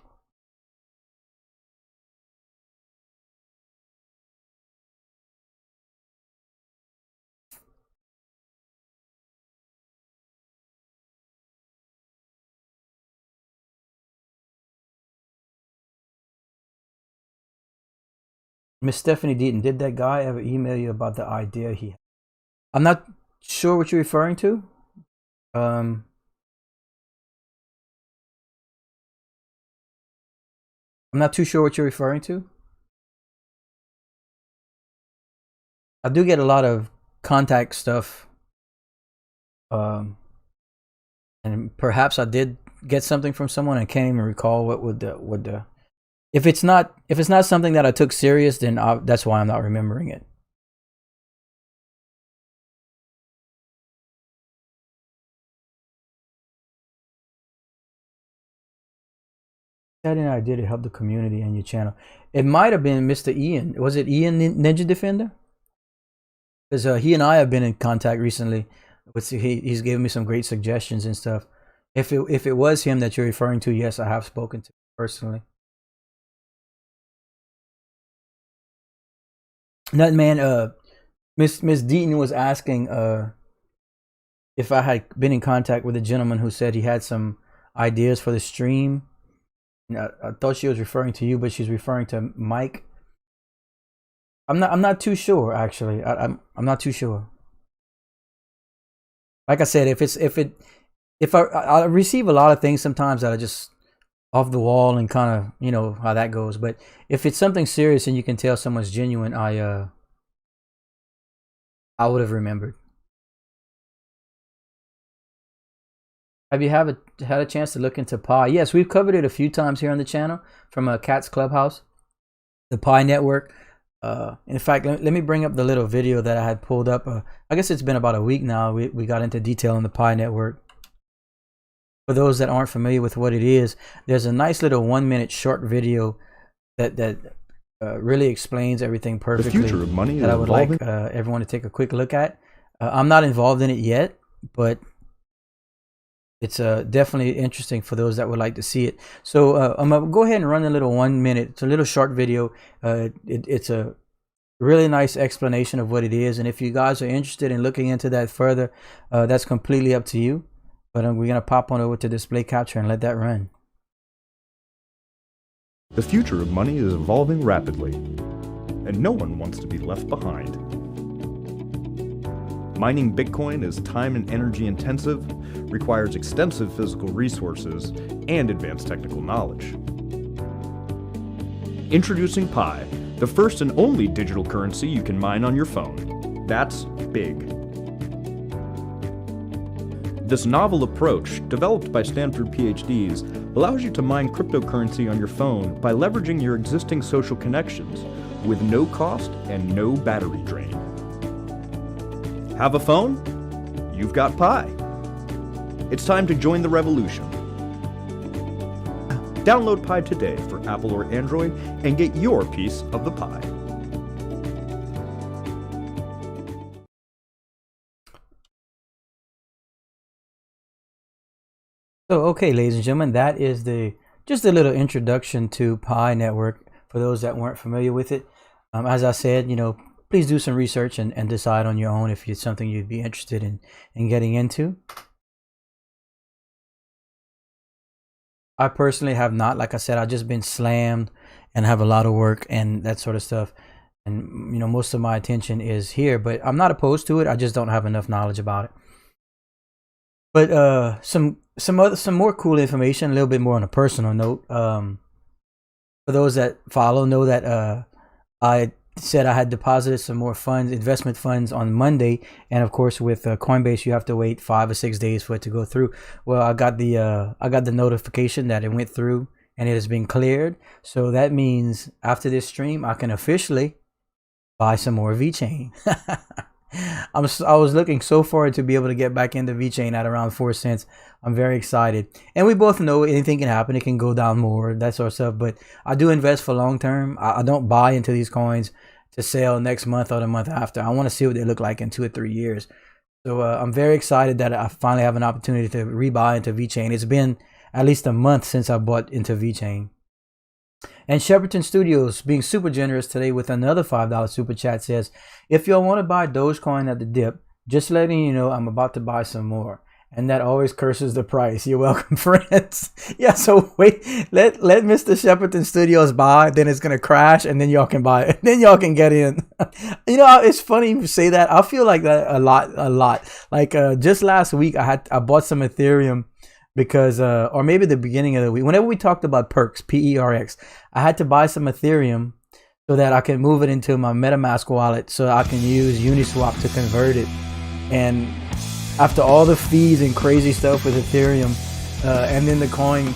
Miss Stephanie Deaton, did that guy ever email you about the idea he had? I'm not sure what you're referring to. I'm not too sure what you're referring to. I do get a lot of contact stuff and perhaps I did get something from someone. I can't even recall what would the if it's not something that I took serious, then that's why I'm not remembering it. Saturday night I did it help the community and your channel. It might have been Mr. Ian. Was it Ian Ninja Defender? Because he and I have been in contact recently. He's given me some great suggestions and stuff. If it was him that you're referring to, yes, I have spoken to him personally. That man, Miss Deaton was asking if I had been in contact with a gentleman who said he had some ideas for the stream. I thought she was referring to you, but she's referring to Mike. I'm not too sure actually. I'm not too sure. Like I said, if I receive a lot of things sometimes that are just off the wall and kind of, you know how that goes. But if it's something serious and you can tell someone's genuine, I would have remembered. Have you had a chance to look into Pi? Yes, we've covered it a few times here on the channel from Cat's Clubhouse, the Pi network. In fact, let me bring up the little video that I had pulled up. I guess it's been about a week now. We got into detail on the Pi network. For those that aren't familiar with what it is, there's a nice little 1-minute short video that really explains everything perfectly. The future of money is that I would like everyone to take a quick look at. I'm not involved in it yet, but it's definitely interesting for those that would like to see it. So I'm gonna go ahead and run a little 1 minute. It's a little short video. It's a really nice explanation of what it is, and if you guys are interested in looking into that further, that's completely up to you. But we're gonna pop on over to display capture and let that run. The future of money is evolving rapidly, and no one wants to be left behind. Mining Bitcoin is time and energy intensive, requires extensive physical resources, and advanced technical knowledge. Introducing Pi, the first and only digital currency you can mine on your phone. That's big. This novel approach, developed by Stanford PhDs, allows you to mine cryptocurrency on your phone by leveraging your existing social connections with no cost and no battery drain. Have a phone? You've got Pi. It's time to join the revolution. Download Pi today for Apple or Android and get your piece of the pie. So, okay, ladies and gentlemen, that is just a little introduction to Pi Network for those that weren't familiar with it. As I said, please do some research and decide on your own if it's something you'd be interested in getting into. I personally have not. Like I said, I've just been slammed and have a lot of work and that sort of stuff. And, most of my attention is here, but I'm not opposed to it. I just don't have enough knowledge about it. But some more cool information, a little bit more on a personal note. For those that follow, know that I said I had deposited some more funds, investment funds, on Monday, and of course with Coinbase you have to wait 5 or 6 days for it to go through. Well, I got the notification that it went through and it has been cleared. So that means after this stream I can officially buy some more VeChain. I was looking so forward to be able to get back into VeChain at around 4 cents. I'm very excited, and we both know anything can happen. It can go down more, that sort of stuff. But I do invest for long term. I don't buy into these coins to sell next month or the month after. I want to see what they look like in 2 or 3 years. So I'm very excited that I finally have an opportunity to rebuy into VeChain. It's been at least a month since I bought into VeChain. And Shepperton Studios being super generous today with another $5 super chat says, if y'all want to buy Dogecoin at the dip, just letting you know I'm about to buy some more. And that always curses the price. You're welcome, friends. Yeah, so wait, let Mr. Shepperton Studios buy, then it's gonna crash, and then y'all can buy it. Then y'all can get in. It's funny you say that. I feel like that a lot. Like just last week I bought some Ethereum because or maybe the beginning of the week, whenever we talked about perks, PERX, I had to buy some Ethereum so that I can move it into my MetaMask wallet so I can use Uniswap to convert it. And after all the fees and crazy stuff with Ethereum, and then the coin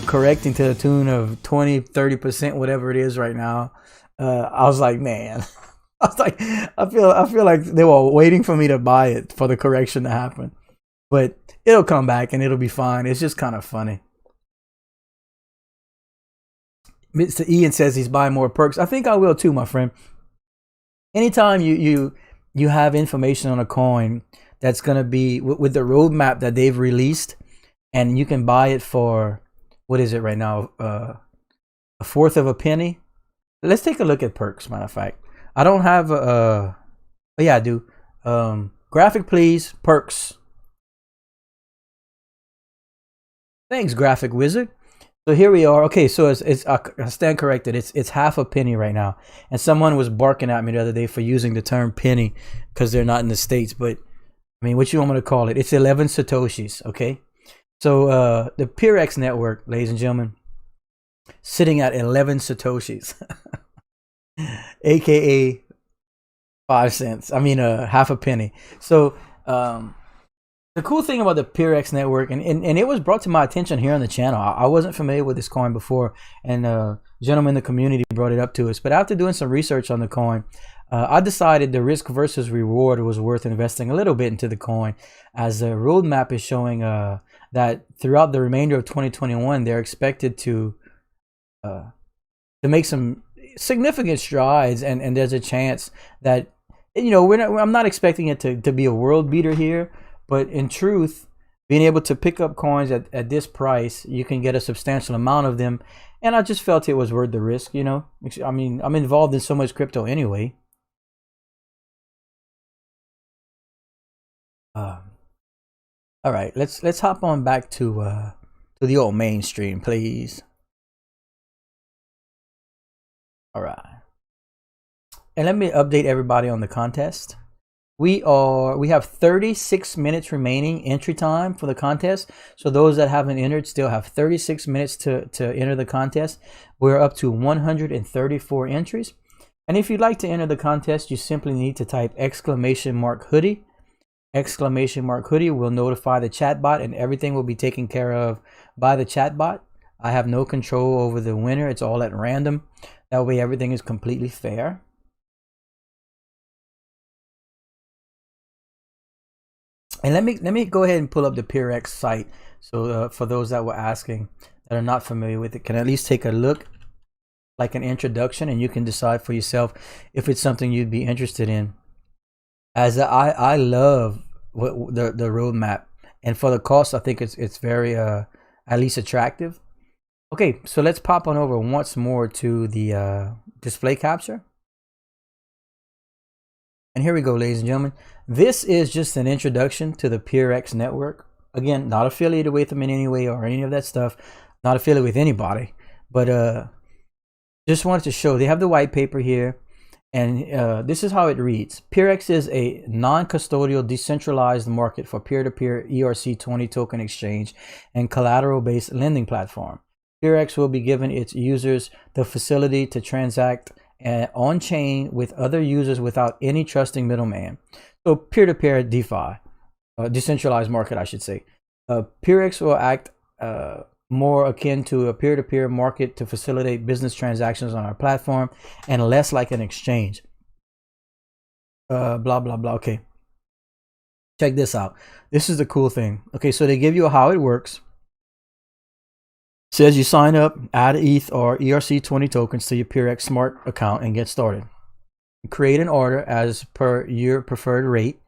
correcting to the tune of 20-30%, whatever it is right now. I was like, man, I was like, I feel like they were waiting for me to buy it for the correction to happen, but it'll come back and it'll be fine. It's just kind of funny. Mr. Ian says he's buying more perks. I think I will too, my friend. Anytime you have information on a coin that's gonna be with the roadmap that they've released, and you can buy it for, what is it right now, a fourth of a penny. Let's take a look at perks. Matter of fact, I don't have oh yeah, I do. Graphic, please. Perks. Thanks, graphic wizard. So here we are. Okay, so it's I stand corrected. It's half a penny right now. And someone was barking at me the other day for using the term penny because they're not in the States. But I mean, what you want me to call it? It's 11 satoshis. Okay. So the PureX network, ladies and gentlemen, sitting at 11 satoshis, aka 5 cents. I mean, half a penny. So the cool thing about the PureX network, and it was brought to my attention here on the channel. I wasn't familiar with this coin before, and a gentleman in the community brought it up to us. But after doing some research on the coin, I decided the risk versus reward was worth investing a little bit into the coin, as the roadmap is showing that throughout the remainder of 2021, they're expected to make some significant strides, and there's a chance that, you know, I'm not expecting it to be a world beater here. But in truth, being able to pick up coins at this price, you can get a substantial amount of them. And I just felt it was worth the risk, you know. I mean, I'm involved in so much crypto anyway. All right, let's hop on back to the old mainstream, please. All right. And let me update everybody on the contest. We have 36 minutes remaining entry time for the contest. So those that haven't entered still have 36 minutes to enter the contest. We're up to 134 entries. And if you'd like to enter the contest, you simply need to type !Hoodie. !Hoodie will notify the chatbot, and everything will be taken care of by the chatbot. I have no control over the winner. It's all at random. That way everything is completely fair. And let me go ahead and pull up the PureX site. So for those that were asking, that are not familiar with it, can at least take a look, like an introduction, and you can decide for yourself if it's something you'd be interested in. As I love the roadmap, and for the cost, I think it's very at least attractive. Okay, so let's pop on over once more to the display capture. And here we go, ladies and gentlemen. This is just an introduction to the PureX network. Again, not affiliated with them in any way or any of that stuff. Not affiliated with anybody. But just wanted to show. They have the white paper here. And this is how it reads. PureX is a non-custodial decentralized market for peer-to-peer ERC20 token exchange and collateral-based lending platform. PureX will be giving its users the facility to transact on-chain with other users without any trusting middleman. So peer-to-peer DeFi, decentralized market, I should say. PureX will act more akin to a peer-to-peer market to facilitate business transactions on our platform, and less like an exchange. Blah, blah, blah. Okay. Check this out. This is the cool thing. Okay, so they give you how it works. Says you sign up, add ETH or ERC20 tokens to your PureX Smart account and get started. Create an order as per your preferred rate.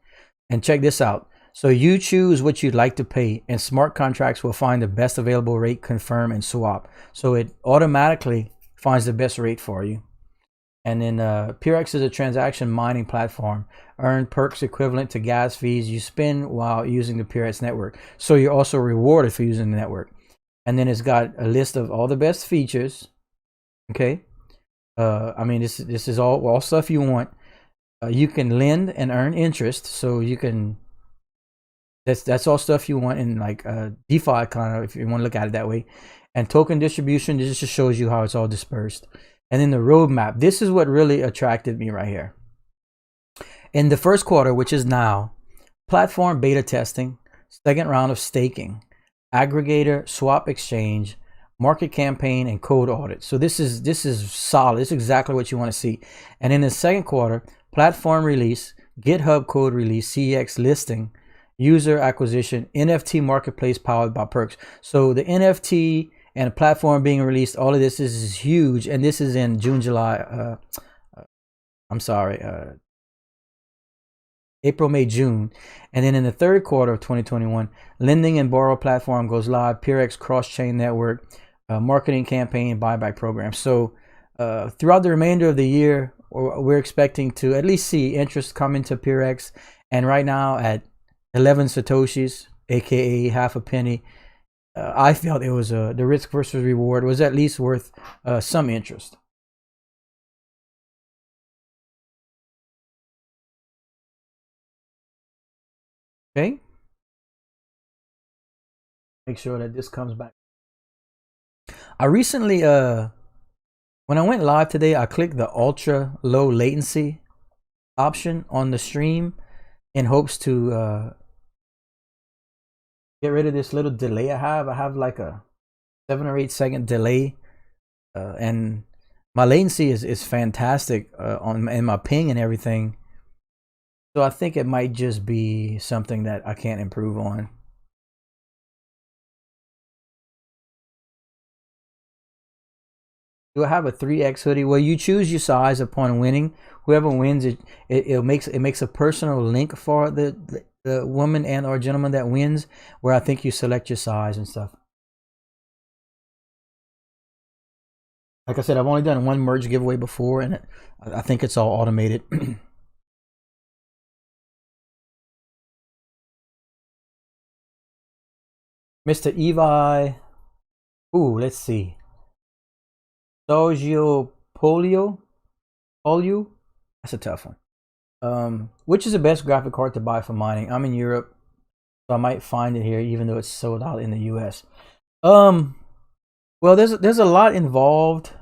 And check this out. So you choose what you'd like to pay, and smart contracts will find the best available rate, confirm, and swap. So it automatically finds the best rate for you. And then PureX is a transaction mining platform. Earn perks equivalent to gas fees you spend while using the PureX network. So you're also rewarded for using the network. And then it's got a list of all the best features. Okay. I mean, this is all stuff you want. You can lend and earn interest. So you can, that's all stuff you want in like DeFi kind of, if you want to look at it that way. And token distribution, this just shows you how it's all dispersed. And then the roadmap, this is what really attracted me right here. In the first quarter, which is now, platform beta testing, second round of staking, aggregator, swap exchange, market campaign, and code audit. So this is solid. This is exactly what you want to see. And in the second quarter, platform release, GitHub code release, CEX listing, user acquisition, NFT marketplace powered by Perks. So the NFT and the platform being released, all of this is huge. And this is in June, July. April, May, June. And then in the third quarter of 2021, lending and borrow platform goes live, PureX cross-chain network, marketing campaign, buyback program. So throughout the remainder of the year, we're expecting to at least see interest come into PureX. And right now at 11 Satoshis, aka half a penny, I felt it was the risk versus reward was at least worth some interest. Okay. Make sure that this comes back. I recently, when I went live today, I clicked the ultra low latency option on the stream in hopes to get rid of this little delay I have. I have like a 7 or 8 second delay, and my latency is fantastic and my ping and everything. So I think it might just be something that I can't improve on. Do I have a 3x hoodie? Well, you choose your size upon winning. Whoever wins it makes a personal link for the woman and or gentleman that wins, where I think you select your size and stuff. Like I said, I've only done one merge giveaway before, and I think it's all automated. Mr. Evi. Ooh, let's see. Sergio Polio. That's a tough one. Which is the best graphic card to buy for mining? I'm in Europe, so I might find it here, even though it's sold out in the US. Well, there's a lot involved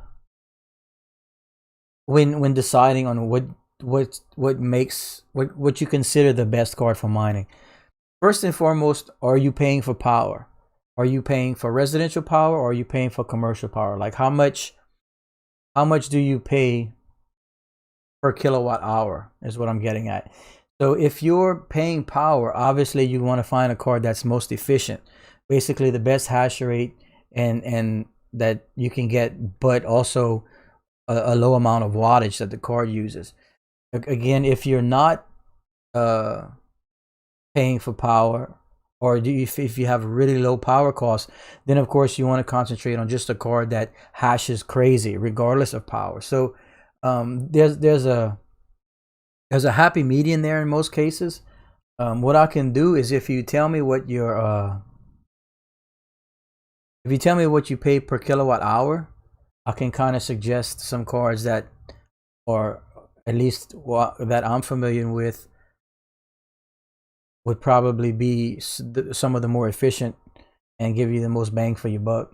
when deciding on what makes what you consider the best card for mining. First and foremost, are you paying for power? Are you paying for residential power, or are you paying for commercial power? Like how much do you pay per kilowatt hour is what I'm getting at. So if you're paying power, obviously you want to find a card that's most efficient, basically the best hash rate and that you can get, but also a low amount of wattage that the card uses. Again, if you're not paying for power, or if you have really low power costs, then of course you want to concentrate on just a card that hashes crazy regardless of power. So there's a happy median there in most cases. What I can do is, if you tell me what your if you tell me what you pay per kilowatt hour, I can kind of suggest some cards that, or at least that I'm familiar with, would probably be some of the more efficient and give you the most bang for your buck.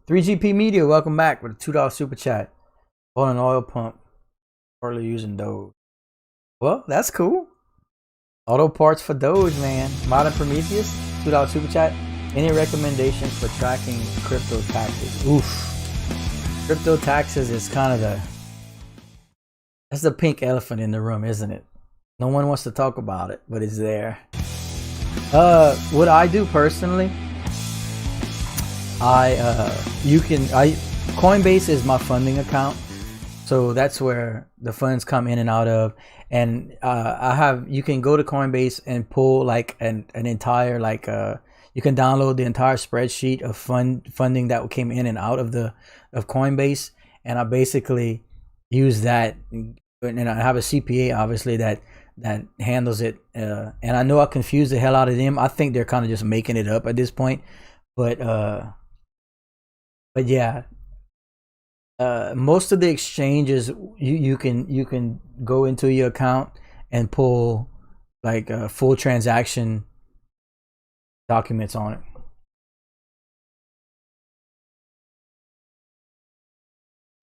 $3GP Media, welcome back with a $2 super chat on an oil pump. Partly using Doge. Well, that's cool. Auto parts for Doge, man. Modern Prometheus, $2 super chat. Any recommendations for tracking crypto taxes? Oof. Crypto taxes is kind of that's the pink elephant in the room, isn't it? No one wants to talk about it, but it's there. What I do personally, Coinbase is my funding account, so that's where the funds come in and out of. And you can go to Coinbase and pull like an entire you can download the entire spreadsheet of funding that came in and out of Coinbase, and I basically use that, and I have a CPA obviously that handles it, and I know I confuse the hell out of them. I think they're kind of just making it up at this point, but yeah, most of the exchanges you can go into your account and pull like a full transaction documents on it.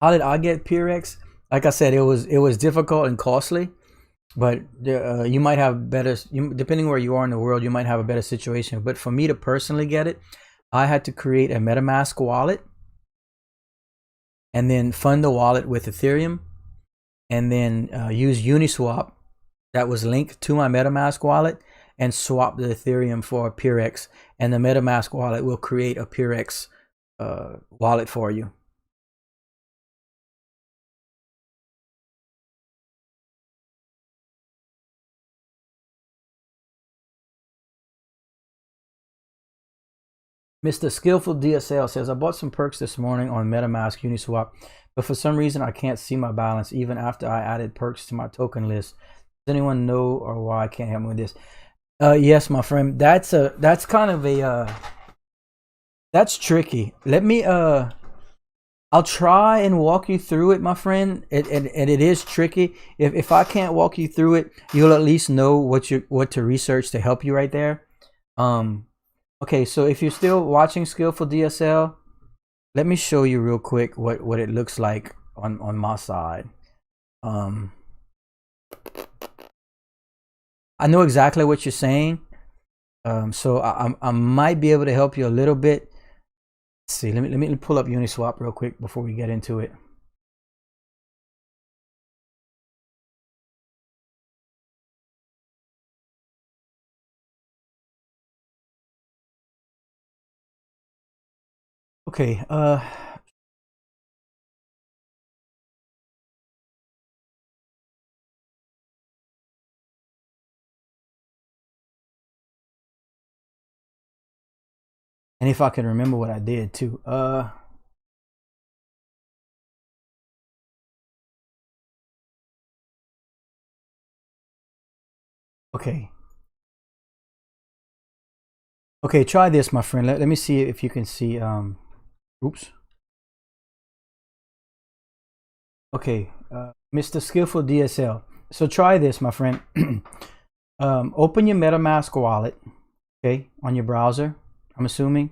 How did I get PRX? Like I said, it was difficult and costly, but you might have better. Depending where you are in the world, you might have a better situation. But for me to personally get it, I had to create a MetaMask wallet and then fund the wallet with Ethereum, and then use Uniswap that was linked to my MetaMask wallet and swap the Ethereum for PRX, and the MetaMask wallet will create a PRX wallet for you. Mr. Skillful DSL says, I bought some perks this morning on MetaMask Uniswap, but for some reason I can't see my balance even after I added perks to my token list. Does anyone know or why I can't help me with this? Yes, my friend. That's kind of a that's tricky. Let me I'll try and walk you through it, my friend. And it is tricky. If I can't walk you through it, you'll at least know what to research to help you right there. Okay, so if you're still watching Skillful DSL, let me show you real quick what it looks like on my side. I know exactly what you're saying. So I might be able to help you a little bit. Let's see, let me pull up Uniswap real quick before we get into it. Okay, and if I can remember what I did too. Okay. Okay, try this, my friend. Let me see if you can see. Oops. Okay, Mr. Skillful DSL. So try this, my friend. Open your MetaMask wallet, okay, on your browser. I'm assuming.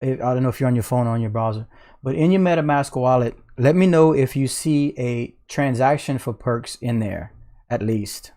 I don't know if you're on your phone or on your browser, but in your MetaMask wallet, let me know if you see a transaction for perks in there, at least.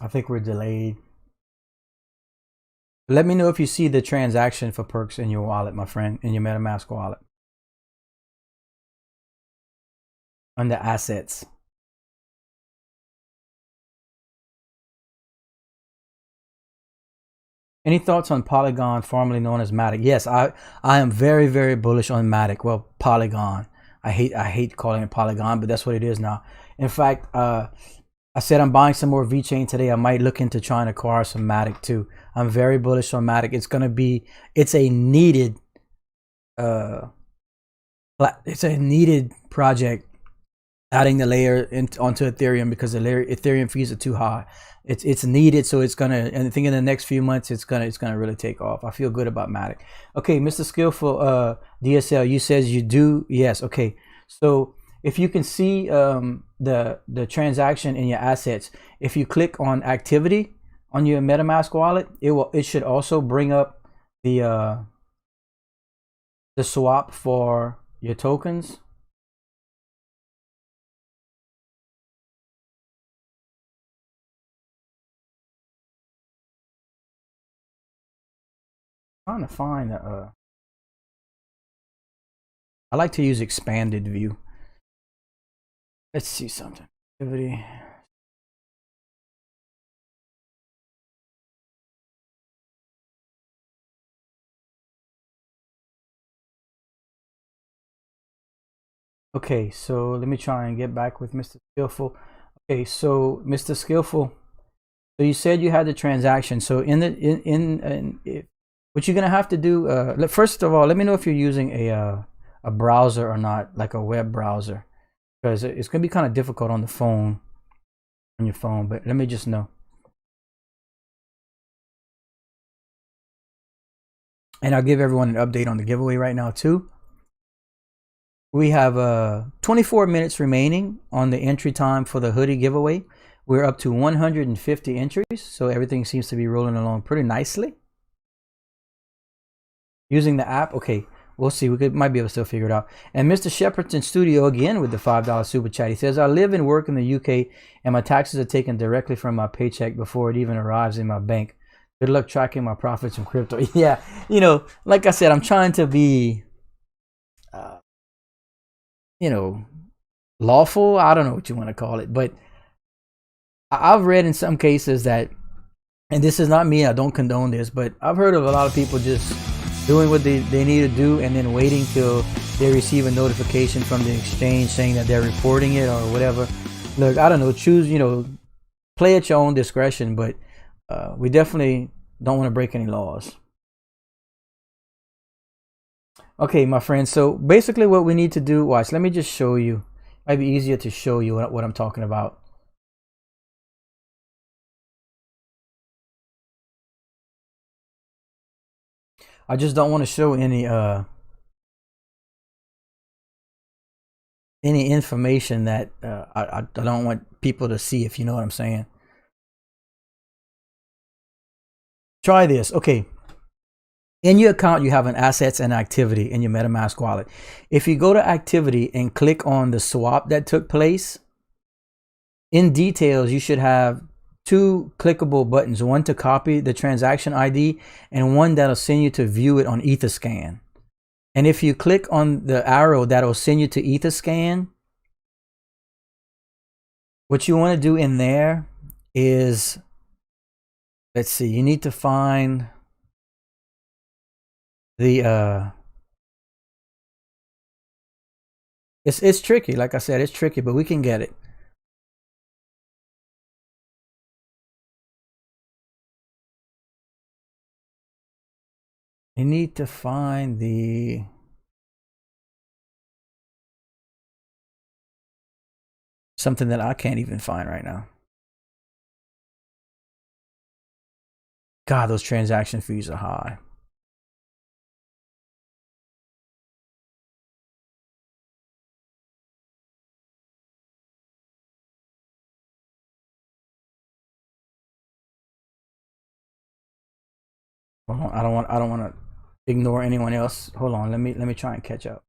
I think we're delayed. Let me know if you see the transaction for perks in your wallet, my friend, in your MetaMask wallet. Under assets. Any thoughts on Polygon, formerly known as Matic? Yes, I am very, very bullish on Matic. Well, Polygon. I hate calling it Polygon, but that's what it is now. In fact, I said I'm buying some more VeChain today. I might look into trying to acquire some Matic too. I'm very bullish on Matic. It's a needed project, adding the layer onto Ethereum because the Ethereum fees are too high. It's needed, so it's gonna. And I think in the next few months, it's gonna really take off. I feel good about Matic. Okay, Mr. Skillful DSL, you says you do. Yes. Okay. So if you can see the transaction in your assets, if you click on activity on your MetaMask wallet, it should also bring up the swap for your tokens. trying to find I like to use expanded view. Let's see something. Activity. Okay, so let me try and get back with Mr. Skillful. Okay, so Mr. Skillful, so you said you had the transaction. So what you're gonna have to do, first of all, let me know if you're using a browser or not, like a web browser, because it's gonna be kind of difficult on the phone, on your phone. But let me just know. And I'll give everyone an update on the giveaway right now too. We have 24 minutes remaining on the entry time for the hoodie giveaway. We're up to 150 entries, so everything seems to be rolling along pretty nicely. Using the app, okay, we'll see. Might be able to still figure it out. And Mr. Shepperton Studio again with the $5 super chat. He says, I live and work in the UK and my taxes are taken directly from my paycheck before it even arrives in my bank. Good luck tracking my profits from crypto. Yeah, you know, like I said, I'm trying to be, you know, lawful. I don't know what you want to call it, but I've read in some cases that, and this is not me, I don't condone this, but I've heard of a lot of people just doing what they need to do and then waiting till they receive a notification from the exchange saying that they're reporting it or whatever. Look, I don't know, choose, you know, play at your own discretion, but we definitely don't want to break any laws. Okay, my friends, so basically what we need to do, watch, let me just show you. Might be easier to show you what I'm talking about. I just don't want to show any information that I don't want people to see, if you know what I'm saying. Try this. Okay. In your account, you have an assets and activity in your MetaMask wallet. If you go to activity and click on the swap that took place, in details, you should have two clickable buttons, one to copy the transaction ID and one that'll send you to view it on Etherscan. And if you click on the arrow that'll send you to Etherscan, what you want to do in there is, let's see, you need to find the it's tricky. Like I said, it's tricky, but we can get it. You need to find the something that I can't even find right now. God, those transaction fees are high. I don't want to ignore anyone else. Hold on, let me try and catch up.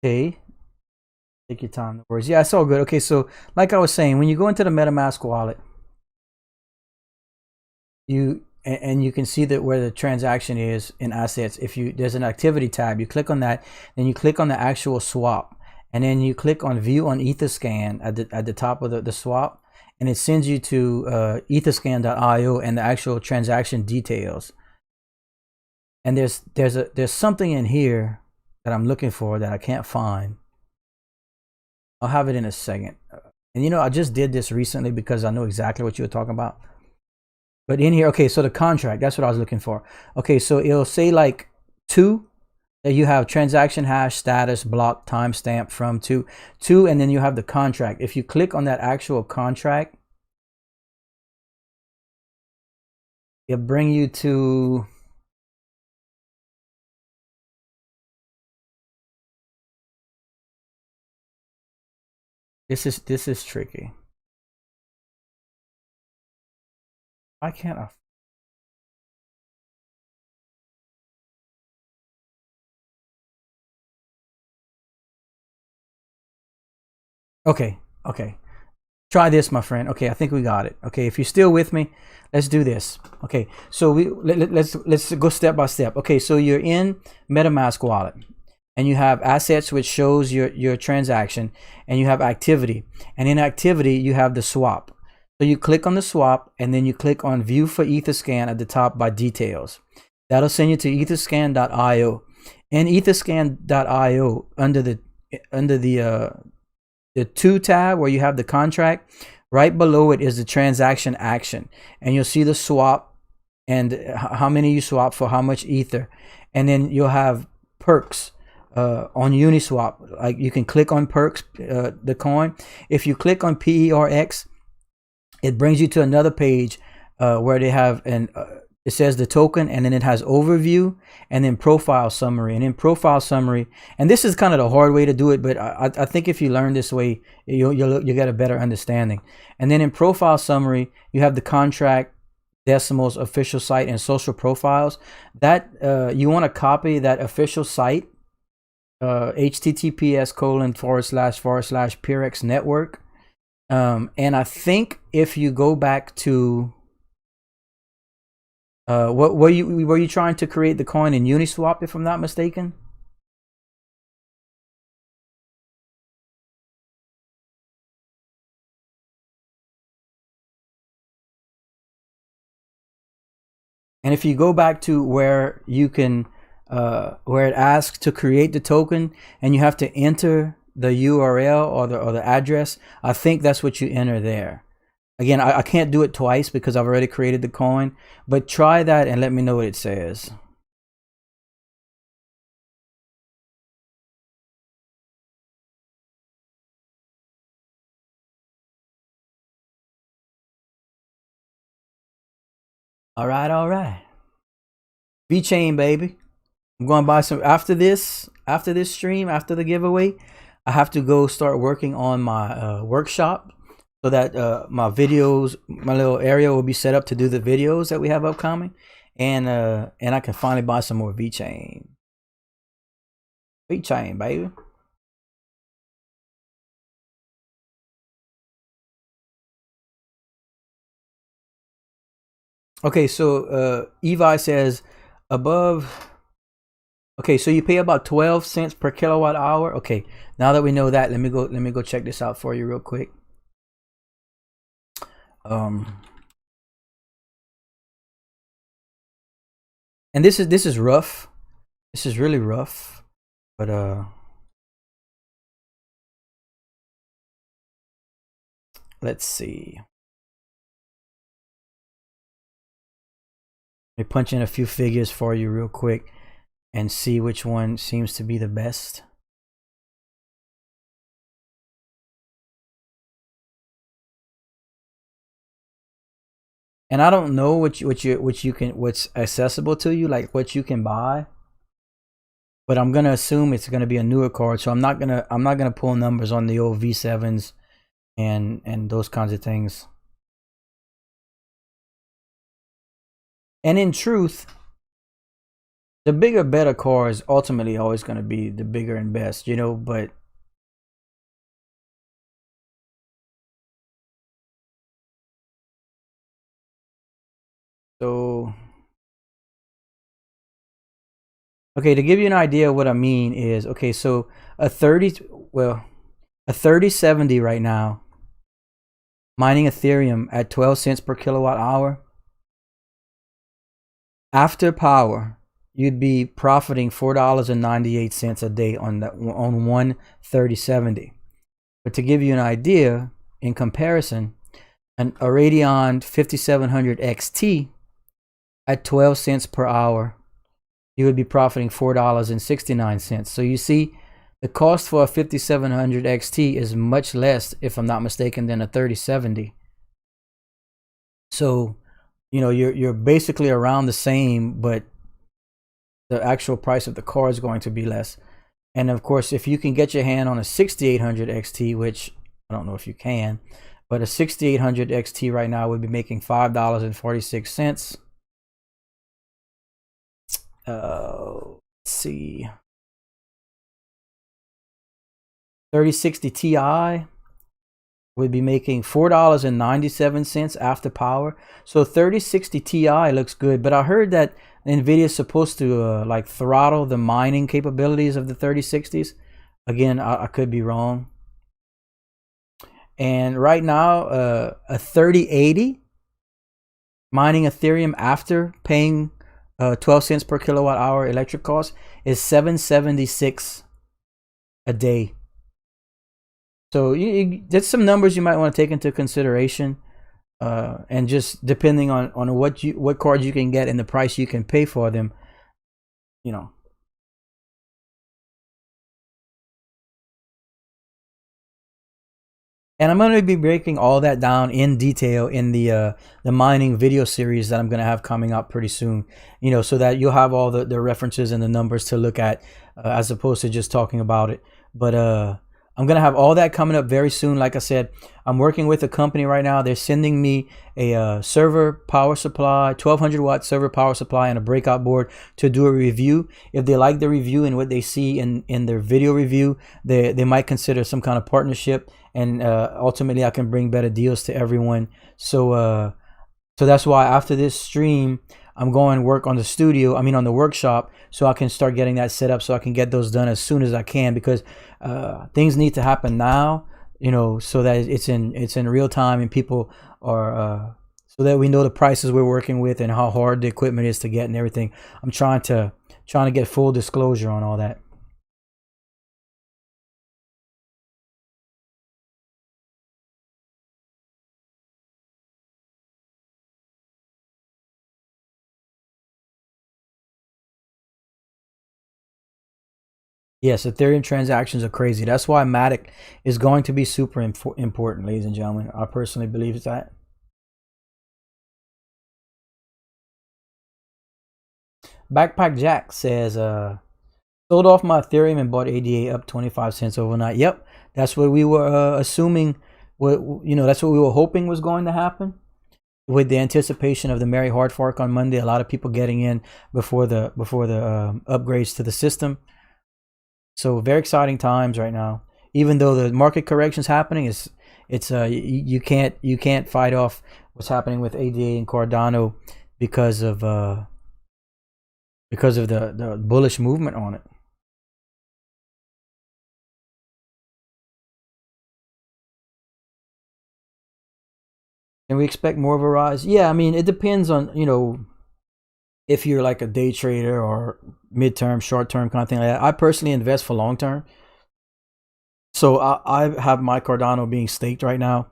Okay, take your time. No worries. Yeah, it's all good. Okay, so like I was saying, when you go into the MetaMask wallet, you can see that where the transaction is in assets. If there's an activity tab, you click on that, then you click on the actual swap, and then you click on view on Etherscan at the top of the swap, and it sends you to etherscan.io and the actual transaction details. And there's something in here that I'm looking for that I can't find. I'll have it in a second. And you know, I just did this recently because I know exactly what you were talking about. But in here, okay, so the contract, that's what I was looking for. Okay, so it'll say like 2, that you have transaction hash, status, block, timestamp from 2, and then you have the contract. If you click on that actual contract, it'll bring you to This is tricky. Why can't I? Okay, okay. Try this, my friend. Okay, I think we got it. Okay, if you're still with me, let's do this. Okay, so let's go step by step. Okay, so you're in MetaMask wallet, and you have assets, which shows your transaction, and you have activity, and in activity you have the swap. So you click on the swap, and then you click on View for Etherscan at the top by details. That'll send you to etherscan.io. In etherscan.io, under the to tab where you have the contract, right below it is the transaction action, and you'll see the swap and how many you swap for how much ether, and then you'll have perks on Uniswap. Like you can click on perks, the coin. If you click on PERX, it brings you to another page where they have it says the token, and then it has overview, and then profile summary. And in profile summary, and this is kind of the hard way to do it, but I think if you learn this way, you'll get a better understanding. And then in profile summary, you have the contract, decimals, official site, and social profiles. That you want to copy that official site, https://PRX network. And I think if you go back to what were you trying to create the coin in Uniswap, if I'm not mistaken? And if you go back to where you can where it asks to create the token, and you have to enter the URL or the address, I think that's what you enter there. Again, I can't do it twice because I've already created the coin, but try that and let me know what it says. All right. VeChain, baby. I'm going to buy some after this stream, after the giveaway. I have to go start working on my workshop, so that my videos, my little area will be set up to do the videos that we have upcoming, and I can finally buy some more VeChain. VeChain, baby. Okay, so Evi says above. Okay, so you pay about 12 cents per kilowatt hour. Okay, now that we know that, let me go check this out for you real quick. And this is rough. This is really rough, but let's see. Let me punch in a few figures for you real quick and see which one seems to be the best. And I don't know what's accessible to you, like what you can buy. But I'm gonna assume it's gonna be a newer card, so I'm not gonna pull numbers on the old V7s and those kinds of things. And in truth, the bigger, better car is ultimately always going to be the bigger and best, you know, but so, okay, to give you an idea of what I mean is, okay, so a 3070 right now, mining Ethereum at 12 cents per kilowatt hour. After power, you'd be profiting $4.98 a day on one 3070. But to give you an idea, in comparison, a Radeon 5700 XT at 12 cents per hour, you would be profiting $4.69. So you see, the cost for a 5700 XT is much less, if I'm not mistaken, than a 3070. So, you know, you're basically around the same, but the actual price of the car is going to be less. And of course, if you can get your hand on a 6800 XT, which I don't know if you can, but a 6800 XT right now would be making $5.46. Let's see. 3060 Ti would be making $4.97 after power. So 3060 Ti looks good, but I heard that NVIDIA is supposed to like throttle the mining capabilities of the 3060s. Again, I could be wrong. And right now, a 3080 mining Ethereum after paying 12 cents per kilowatt hour electric cost is $7.76 a day. So there's some numbers you might want to take into consideration, and just depending on what cards you can get and the price you can pay for them, you know. And I'm going to be breaking all that down in detail in the mining video series that I'm going to have coming up pretty soon, you know, so that you'll have all the references and the numbers to look at, as opposed to just talking about it. But I'm going to have all that coming up very soon. Like I said, I'm working with a company right now. They're sending me a server power supply, 1200 watt server power supply, and a breakout board to do a review. If they like the review and what they see in their video review, they might consider some kind of partnership, and ultimately I can bring better deals to everyone. So that's why after this stream, I'm going to work on the studio, on the workshop, so I can start getting that set up, so I can get those done as soon as I can, because things need to happen now, you know, so that it's in real time, and people are so that we know the prices we're working with and how hard the equipment is to get and everything. I'm trying to get full disclosure on all that. Yes, Ethereum transactions are crazy. That's why Matic is going to be super important, ladies and gentlemen. I personally believe that. Backpack Jack says, sold off my Ethereum and bought ADA up 25 cents overnight. Yep, that's what we were assuming. That's what we were hoping was going to happen. With the anticipation of the Merry Hard Fork on Monday, a lot of people getting in before the upgrades to the system. So very exciting times right now. Even though the market correction's happening, you can't fight off what's happening with ADA and Cardano because of the bullish movement on it. Can we expect more of a rise? Yeah, it depends on, if you're like a day trader or midterm, short term kind of thing like that. I personally invest for long term. So I have my Cardano being staked right now.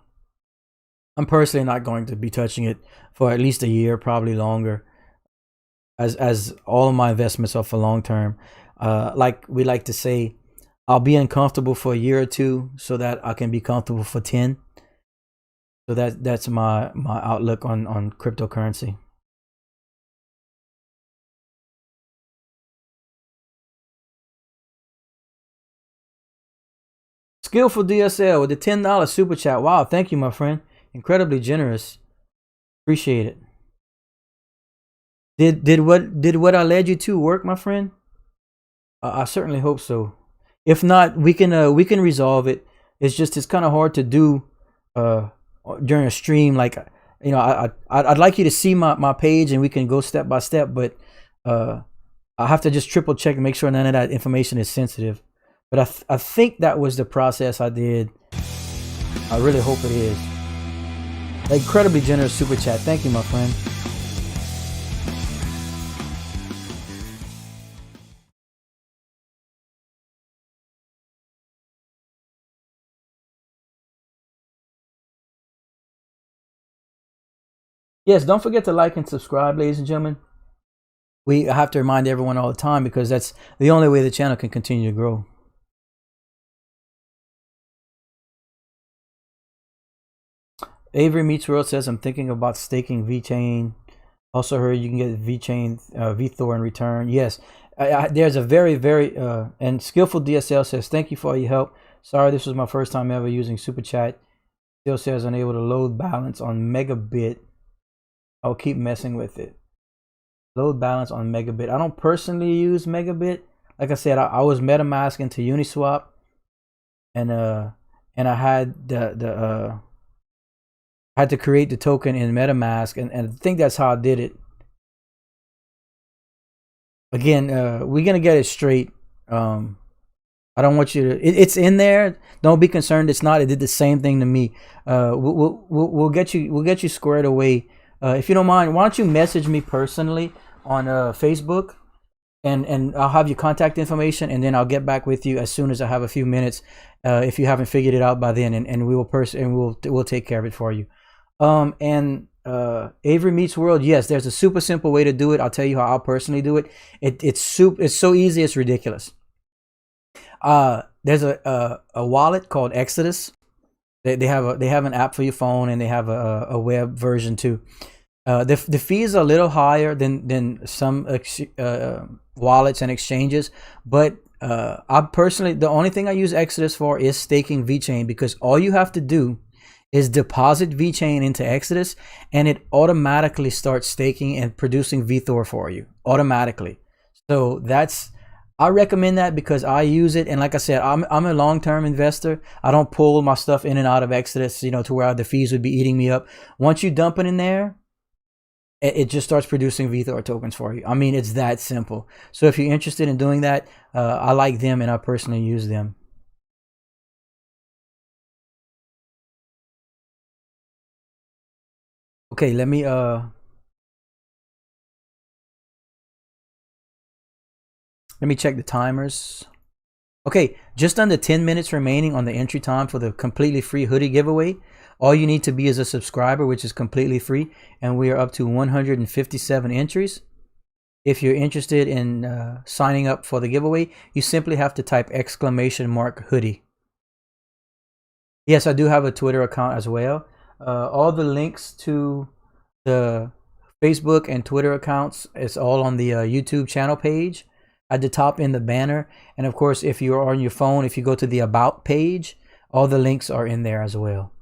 I'm personally not going to be touching it for at least a year, probably longer, as all of my investments are for long term. Like we like to say, I'll be uncomfortable for a year or two so that I can be comfortable for 10. So that's my outlook on cryptocurrency. Skillful DSL with the $10 super chat. Wow, thank you, my friend. Incredibly generous. Appreciate it. Did what I led you to work, my friend? I certainly hope so. If not, we can resolve it. It's kind of hard to do during a stream. Like, I'd like you to see my page and we can go step by step, but I have to just triple check and make sure none of that information is sensitive. But I think that was the process I did. I really hope it is. Incredibly generous super chat. Thank you, my friend. Yes, don't forget to like and subscribe, ladies and gentlemen. We have to remind everyone all the time because that's the only way the channel can continue to grow. Avery Meets World says, I'm thinking about staking VeChain. Also heard you can get VeChain, VThor in return. Yes, there's a very, very, and Skillful DSL says, thank you for all your help. Sorry, this was my first time ever using Super Chat. Still says unable to load balance on Megabit. I'll keep messing with it. Load balance on Megabit. I don't personally use Megabit. Like I said, I was MetaMask into Uniswap, and I had had to create the token in MetaMask, and I think that's how I did it. Again, we're gonna get it straight. I don't want you to. It's in there. Don't be concerned. It's not. It did the same thing to me. We'll get you squared away. If you don't mind, why don't you message me personally on Facebook, and I'll have your contact information, and then I'll get back with you as soon as I have a few minutes. If you haven't figured it out by then, and we'll take care of it for you. Avery Meets World. Yes, there's a super simple way to do it. I'll tell you how I'll personally do it. It's so easy. It's ridiculous. There's a wallet called Exodus. They have an app for your phone, and they have a web version too. The fees are a little higher than some wallets and exchanges, but I personally, the only thing I use Exodus for is staking VeChain, because all you have to do is deposit VeChain into Exodus, and it automatically starts staking and producing VeThor for you automatically. So I recommend that because I use it, and like I said, I'm a long-term investor. I don't pull my stuff in and out of Exodus, to where the fees would be eating me up. Once you dump it in there, it just starts producing VeThor tokens for you. I mean, it's that simple. So if you're interested in doing that, I like them, and I personally use them. Okay, let me check the timers. Okay, just under 10 minutes remaining on the entry time for the completely free hoodie giveaway. All you need to be is a subscriber, which is completely free, and we are up to 157 entries. If you're interested in signing up for the giveaway, you simply have to type !hoodie. Yes, I do have a Twitter account as well. All the links to the Facebook and Twitter accounts is all on the YouTube channel page at the top in the banner. And of course, if you're on your phone, if you go to the About page, all the links are in there as well.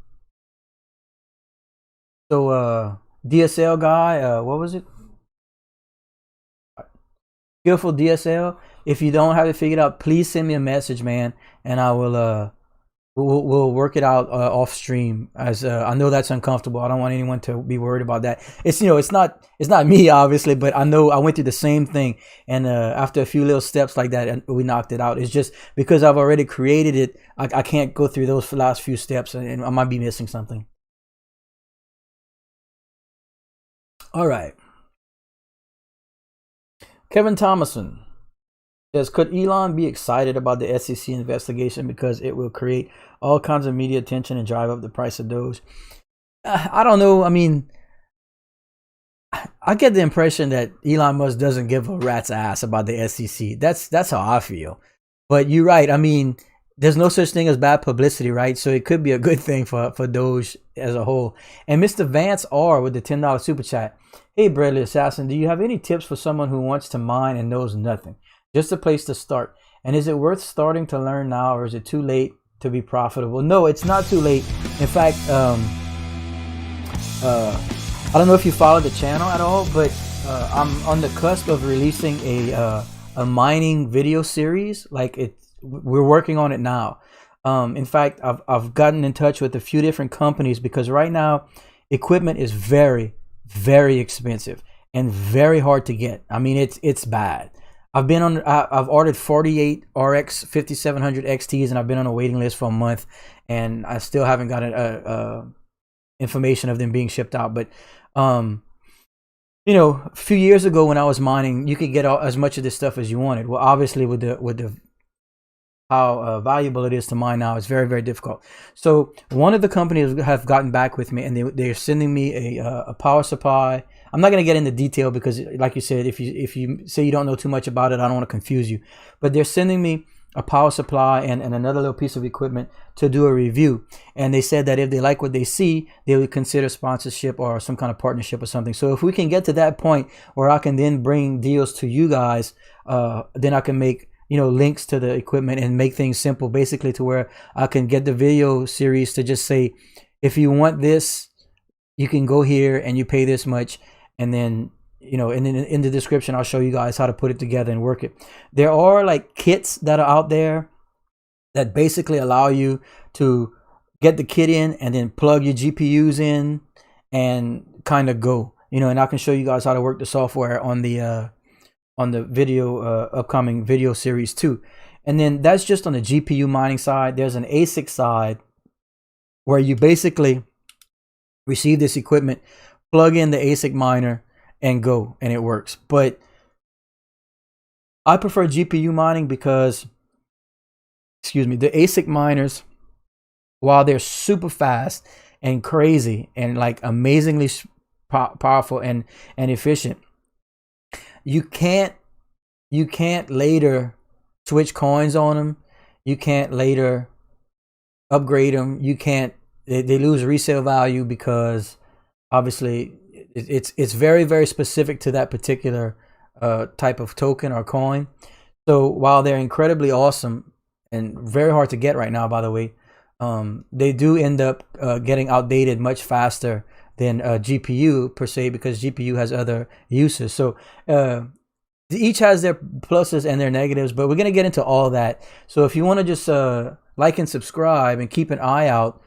So DSL guy, what was it? Skillful DSL. If you don't have it figured out, please send me a message, man, and I will we'll work it out off stream, as I know that's uncomfortable. I don't want anyone to be worried about that. It's it's not me, obviously, but I know I went through the same thing, and after a few little steps like that, we knocked it out. It's just because I've already created it, I can't go through those last few steps, and I might be missing something. All right. Kevin Thomason says, could Elon be excited about the SEC investigation because it will create all kinds of media attention and drive up the price of Doge? I don't know. I mean, I get the impression that Elon Musk doesn't give a rat's ass about the SEC. That's how I feel. But you're right. I mean, there's no such thing as bad publicity, right? So it could be a good thing for Doge as a whole. And Mr. Vance R with the $10 super chat. Hey, Bradley Assassin, do you have any tips for someone who wants to mine and knows nothing? Just a place to start. And is it worth starting to learn now, or is it too late to be profitable? No, it's not too late. In fact, I don't know if you follow the channel at all, but I'm on the cusp of releasing a mining video series. We're working on it now. In fact, I've gotten in touch with a few different companies, because right now equipment is very, very expensive and very hard to get. I mean, it's bad. I've ordered 48 RX 5700 XTs, and I've been on a waiting list for a month, and I still haven't gotten information of them being shipped out. But a few years ago when I was mining, you could get as much of this stuff as you wanted. Well, obviously with the how valuable it is to mine now, it's very, very difficult. So one of the companies have gotten back with me, and they're sending me a power supply. I'm not going to get into detail because, like you said, if you say you don't know too much about it, I don't want to confuse you. But they're sending me a power supply and another little piece of equipment to do a review. And they said that if they like what they see, they would consider sponsorship or some kind of partnership or something. So if we can get to that point where I can then bring deals to you guys, then I can make links to the equipment and make things simple, basically to where I can get the video series to just say, if you want this, you can go here and you pay this much, and then and then in the description I'll show you guys how to put it together and work it. There are like kits that are out there that basically allow you to get the kit in and then plug your GPUs in and kind of go, and I can show you guys how to work the software on the video upcoming video series too. And then that's just on the GPU mining side. There's an ASIC side where you basically receive this equipment, plug in the ASIC miner, and go, and it works. But I prefer GPU mining because, the ASIC miners, while they're super fast and crazy and like amazingly powerful and efficient, you can't later switch coins on them. You can't later upgrade them. You can't. They lose resale value because obviously it's very, very specific to that particular type of token or coin. So while they're incredibly awesome and very hard to get right now, by the way, they do end up getting outdated much faster than GPU per se, because GPU has other uses. So each has their pluses and their negatives, but we're going to get into all that. So if you want to just like and subscribe and keep an eye out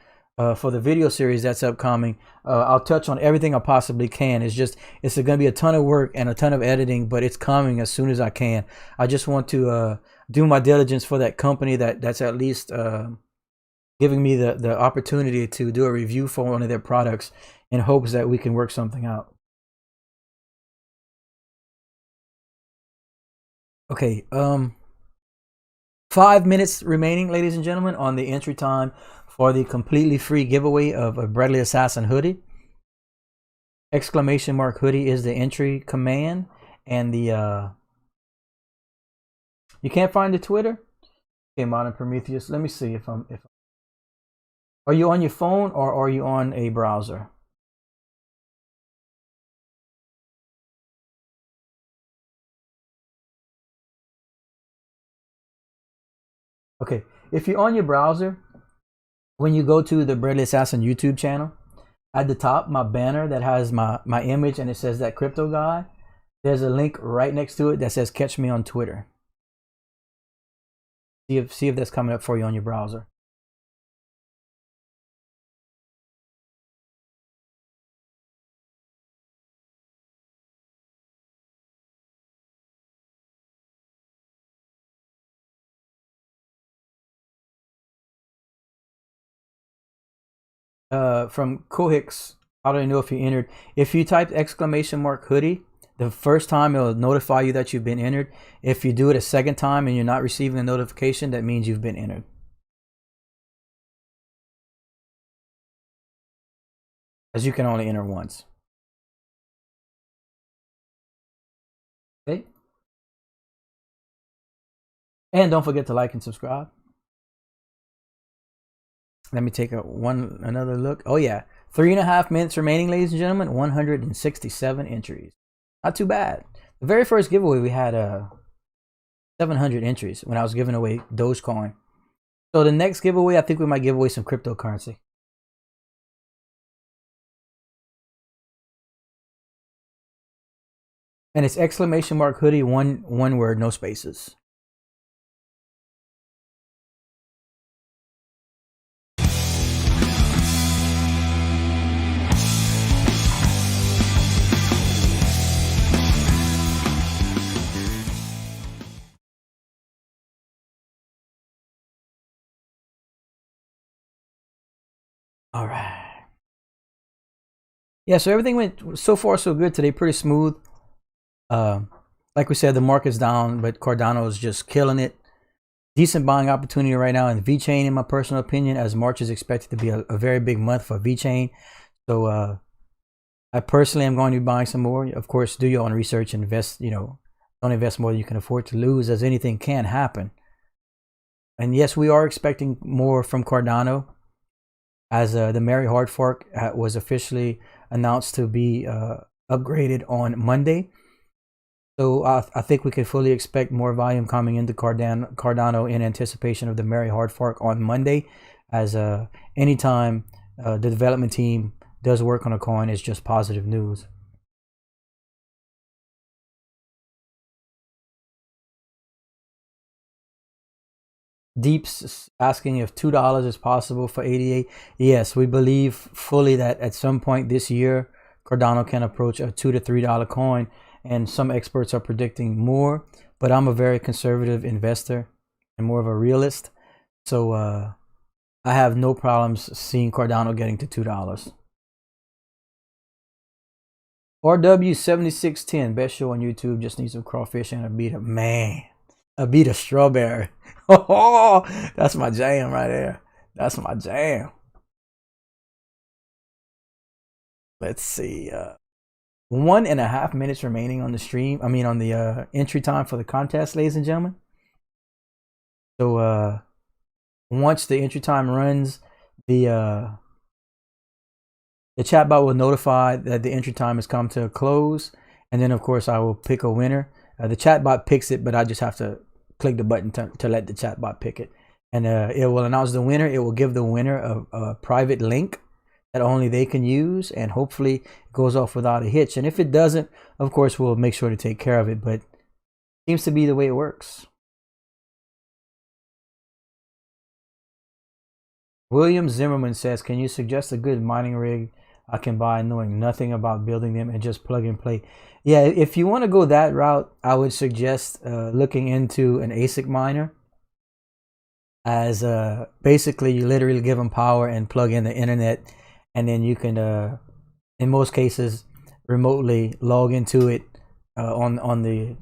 for the video series that's upcoming, I'll touch on everything I possibly can. It's going to be a ton of work and a ton of editing, but it's coming as soon as I can. I just want to do my diligence for that company that's at least giving me the opportunity to do a review for one of their products, in hopes that we can work something out. Okay, 5 minutes remaining, ladies and gentlemen, on the entry time for the completely free giveaway of a Bradley Assassin hoodie. Exclamation mark hoodie is the entry command, and the you can't find the Twitter. Okay, Modern Prometheus. Let me see if are you on your phone or are you on a browser? Okay, if you're on your browser, when you go to the Bradley Assassin YouTube channel, at the top, my banner that has my image and it says that crypto guy, there's a link right next to it that says catch me on Twitter. See if that's coming up for you on your browser. From Kohix, how do I know if you entered? If you type exclamation mark hoodie, the first time it'll notify you that you've been entered. If you do it a second time and you're not receiving a notification, that means you've been entered. As you can only enter once. Okay. And don't forget to like and subscribe. Let me take another look. Oh yeah, 3.5 minutes remaining, ladies and gentlemen. 167 entries. Not too bad. The very first giveaway we had 700 entries when I was giving away Dogecoin. So the next giveaway, I think we might give away some cryptocurrency. And it's exclamation mark hoodie, one word, no spaces. All right. Yeah, so everything went so far so good today, pretty smooth. Like we said, the market's down, but Cardano is just killing it. Decent buying opportunity right now in VeChain, in my personal opinion, as March is expected to be a very big month for VeChain. So I personally am going to be buying some more. Of course, do your own research, invest, don't invest more than you can afford to lose, as anything can happen. And yes, we are expecting more from Cardano, as the Merry Hard Fork was officially announced to be upgraded on Monday. So I think we can fully expect more volume coming into Cardano in anticipation of the Merry Hard Fork on Monday, as anytime the development team does work on a coin, it's just positive news. Deeps asking if $2 is possible for 88. Yes, we believe fully that at some point this year, Cardano can approach a $2 to $3 coin, and some experts are predicting more. But I'm a very conservative investor and more of a realist, so I have no problems seeing Cardano getting to $2. RW7610, best show on YouTube. Just need some crawfish and a beat of man. A beat of strawberry. Oh, that's my jam right there. That's my jam. Let's see. 1.5 minutes remaining on the stream. I mean, on the entry time for the contest, ladies and gentlemen. So once the entry time runs, the chatbot will notify that the entry time has come to a close, and then of course I will pick a winner. The chatbot picks it, but I just have to click the button to let the chatbot pick it, and it will announce the winner. It will give the winner a private link that only they can use, and hopefully it goes off without a hitch. And if it doesn't, of course we'll make sure to take care of it, but it seems to be the way it works. William Zimmerman says, can you suggest a good mining rig I can buy knowing nothing about building them and just plug and play? Yeah, if you want to go that route, I would suggest looking into an ASIC miner, as basically you literally give them power and plug in the internet, and then you can in most cases remotely log into it on the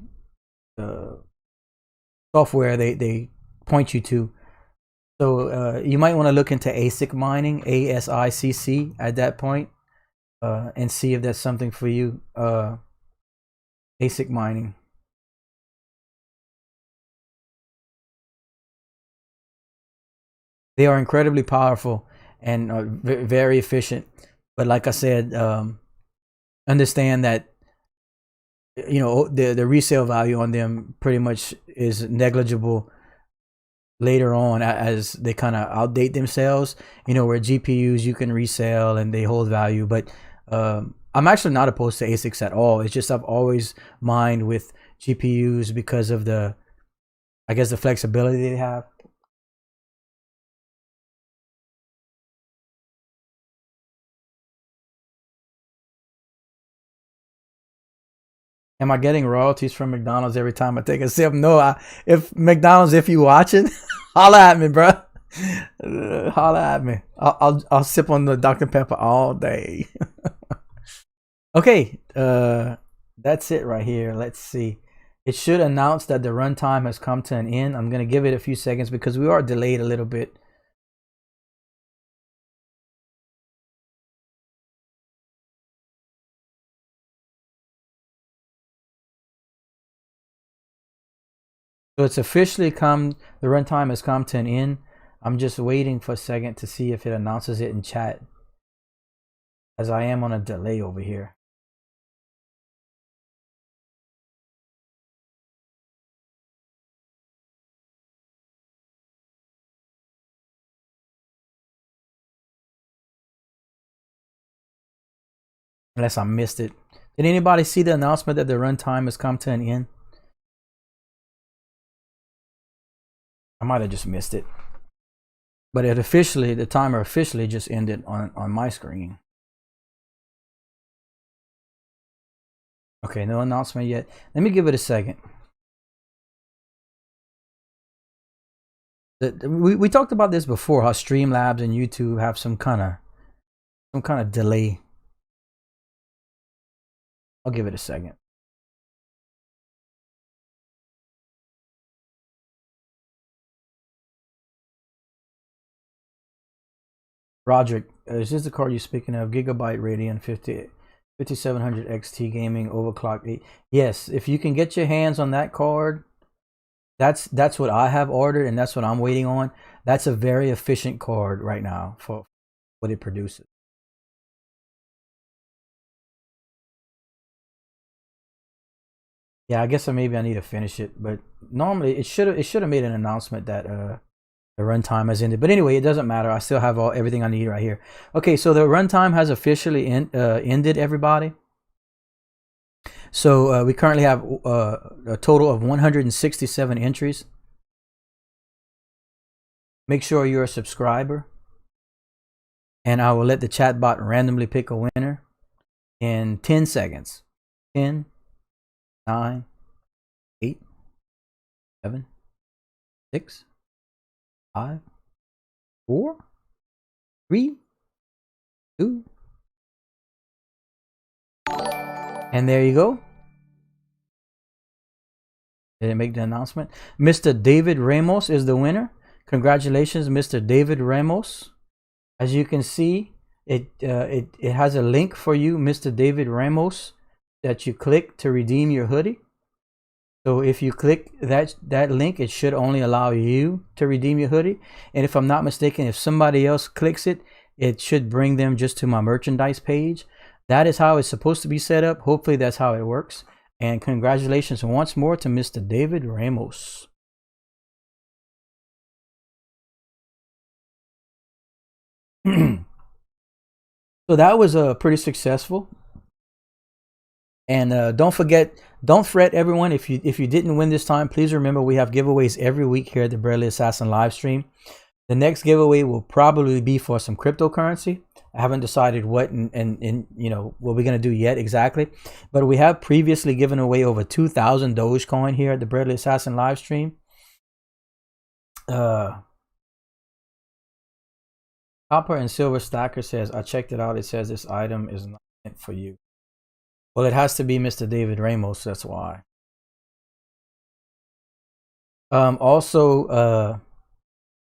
software they point you to. So you might want to look into ASIC mining, ASICC, at that point, and see if that's something for you. ASIC mining. They are incredibly powerful and very efficient. But like I said, understand that the resale value on them pretty much is negligible later on, as they kind of outdate themselves. Where GPUs you can resell and they hold value, but I'm actually not opposed to ASICs at all. It's just I've always mined with GPUs because of the flexibility they have. Am I getting royalties from McDonald's every time I take a sip? No. If McDonald's, if you watching, holla at me, bro. Holla at me. I'll sip on the Dr. Pepper all day. Okay, that's it right here. Let's see. It should announce that the runtime has come to an end. I'm gonna give it a few seconds because we are delayed a little bit. So it's officially come. The runtime has come to an end. I'm just waiting for a second to see if it announces it in chat, as I am on a delay over here. Unless I missed it. Did anybody see the announcement that the runtime has come to an end? I might have just missed it. But the timer officially just ended on my screen. Okay, no announcement yet. Let me give it a second. We talked about this before, how Streamlabs and YouTube have some kind of delay. I'll give it a second. Roderick, is this the card you're speaking of? Gigabyte Radeon 5700 XT gaming overclock 8. Yes, if you can get your hands on that card, that's what I have ordered, and that's what I'm waiting on. That's a very efficient card right now for what it produces. Yeah, I guess maybe I need to finish it, but normally it should have made an announcement that the runtime has ended. But anyway, it doesn't matter. I still have everything I need right here. Okay, so the runtime has officially ended, everybody. So we currently have a total of 167 entries. Make sure you're a subscriber, and I will let the chat bot randomly pick a winner in 10 seconds. 10, 9, 8, 7, 6, 5, 4, 3, 2, and there you go. Did it make the announcement? Mr. David Ramos is the winner. Congratulations, Mr. David Ramos. As you can see, it has a link for you, Mr. David Ramos, that you click to redeem your hoodie. So if you click that link, it should only allow you to redeem your hoodie. And if I'm not mistaken, if somebody else clicks it, it should bring them just to my merchandise page. That is how it's supposed to be set up. Hopefully that's how it works. And congratulations once more to Mr. David Ramos. So that was pretty successful. And don't fret, everyone. If you didn't win this time, please remember we have giveaways every week here at the Bradley Assassin live stream. The next giveaway will probably be for some cryptocurrency. I haven't decided what and you know what we're gonna do yet exactly, but we have previously given away over 2,000 Dogecoin here at the Bradley Assassin live stream. Copper and Silver Stacker says, I checked it out. It says this item is not meant for you. Well, it has to be Mr. David Ramos. That's why. Also,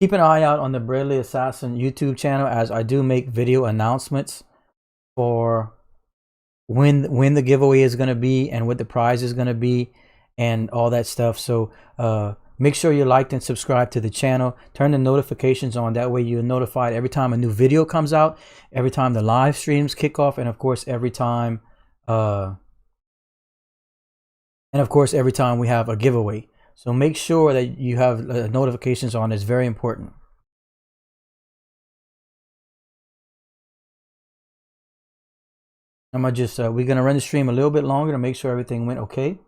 keep an eye out on the Bradley Assassin YouTube channel, as I do make video announcements for when the giveaway is going to be and what the prize is going to be and all that stuff. So make sure you liked and subscribe to the channel. Turn the notifications on. That way you're notified every time a new video comes out, every time the live streams kick off, and of course every time we have a giveaway. So make sure that you have notifications on. It's very important. I'm gonna just we're gonna run the stream a little bit longer to make sure everything went okay.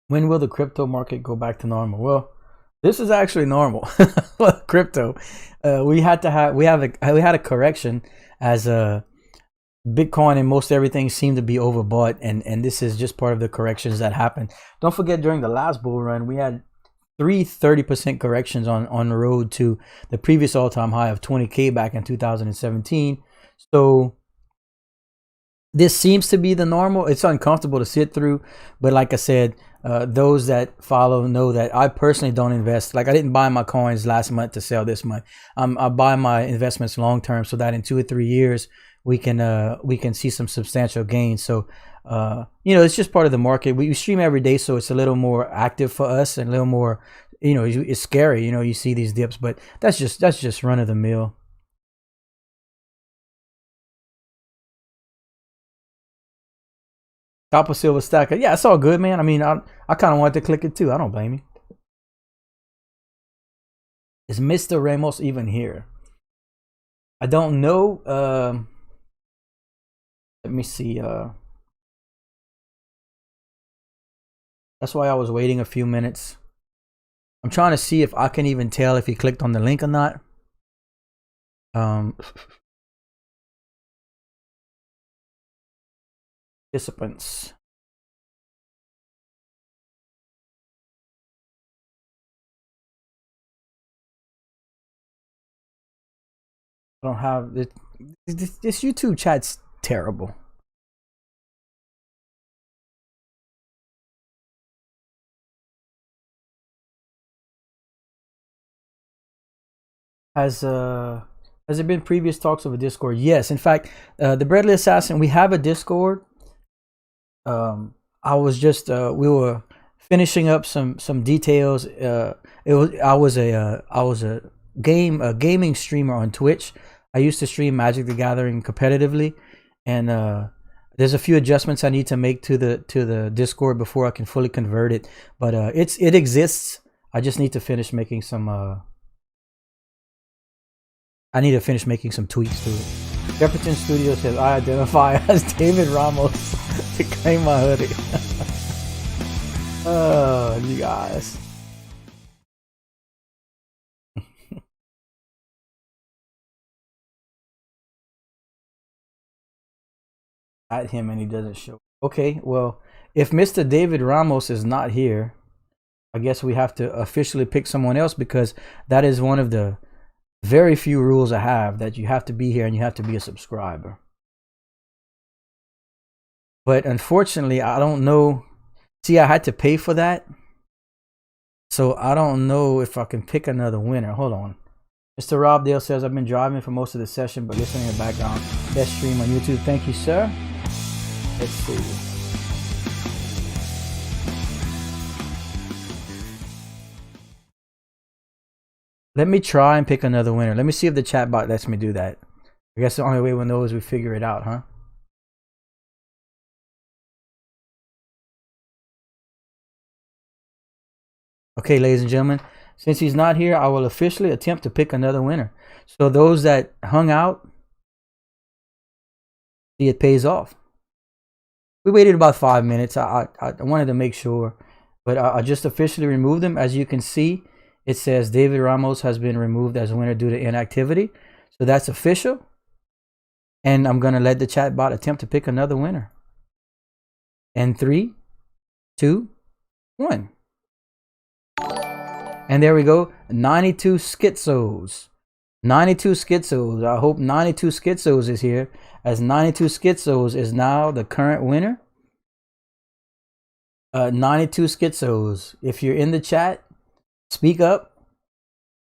When will the crypto market go back to normal? Well, this is actually normal. Crypto, we had a correction as Bitcoin and most everything seemed to be overbought, and this is just part of the corrections that happened. Don't forget, during the last bull run, we had 30% corrections on the road to the previous all-time high of 20K back in 2017. So this seems to be the normal. It's uncomfortable to sit through, but like I said, those that follow know that I personally don't invest. Like, I didn't buy my coins last month to sell this month. I buy my investments long term, so that in 2 or 3 years we can see some substantial gains. So you know, it's just part of the market. We stream every day, so it's a little more active for us and a little more, you know, it's scary. You know, you see these dips, but that's just run of the mill. Copper Silver Stacker. Yeah, it's all good, man. I mean, I kind of wanted to click it too. I don't blame you. Is Mr. Ramos even here? I don't know. Let me see. That's why I was waiting a few minutes. I'm trying to see if I can even tell if he clicked on the link or not. Participants. I don't have this YouTube chat's terrible. Has there been previous talks of a Discord? Yes. In fact, the Bradley Assassin, we have a Discord. I was just we were finishing up some details. I was a gaming streamer on Twitch. I used to stream Magic the Gathering competitively, and there's a few adjustments I need to make to the Discord before I can fully convert it. But it exists. I just need to finish making some. I need to finish making some tweaks to it. Jefferson Studio says I identify as David Ramos to claim my hoodie. Oh, you guys. At him and he doesn't show. Okay, well, if Mr. David Ramos is not here, I guess we have to officially pick someone else, because that is one of the very few rules I have, that you have to be here and you have to be a subscriber. But unfortunately, I don't know. See, I had to pay for that. So I don't know if I can pick another winner. Hold on. Mr. Rob Dale says, I've been driving for most of the session, but listening in the background. Best stream on YouTube. Thank you, sir. Let's see. Let me try and pick another winner. Let me see if the chat bot lets me do that. I guess the only way we'll know is we figure it out, huh? Okay, ladies and gentlemen, since he's not here, I will officially attempt to pick another winner. So those that hung out, see, it pays off. We waited about 5 minutes. I wanted to make sure, but I just officially removed them. As you can see, it says David Ramos has been removed as a winner due to inactivity. So that's official. And I'm going to let the chat bot attempt to pick another winner. And 3, 2, 1. And there we go. 92 schizos. 92 schizos. I hope 92 schizos is here, as 92 schizos is now the current winner. 92 schizos. If you're in the chat, speak up.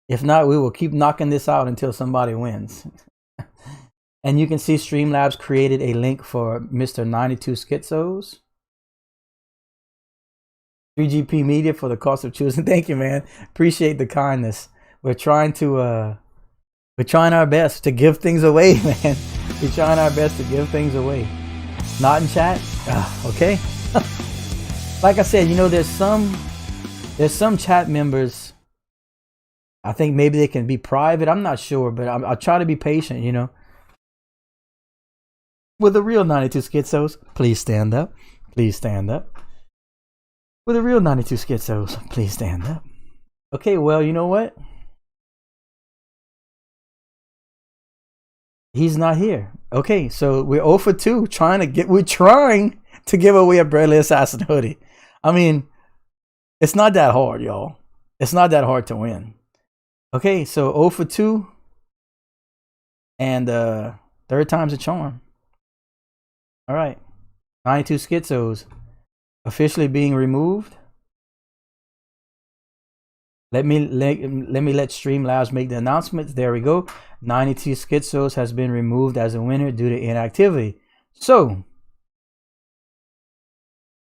If not, we will keep knocking this out until somebody wins. And you can see Streamlabs created a link for Mr. 92 schizos. 3GP Media for the cost of choosing. Thank you, man. Appreciate the kindness. We're trying our best to give things away, man. We're trying our best to give things away. Not in chat? Okay. Like I said, you know, there's some chat members, I think maybe they can be private. I'm not sure, but I'll try to be patient, you know. With the real 92 schizos, please stand up. Please stand up. With the real 92 schizos, please stand up. Okay, well, you know what? He's not here. Okay, so we're 0 for 2 we're trying to give away a Bradley Assassin hoodie. I mean, it's not that hard, y'all. It's not that hard to win. Okay, so 0 for 2. And third time's a charm. All right. 92 schizos officially being removed. Let me let Streamlabs make the announcements. There we go. 92 schizos has been removed as a winner due to inactivity. So,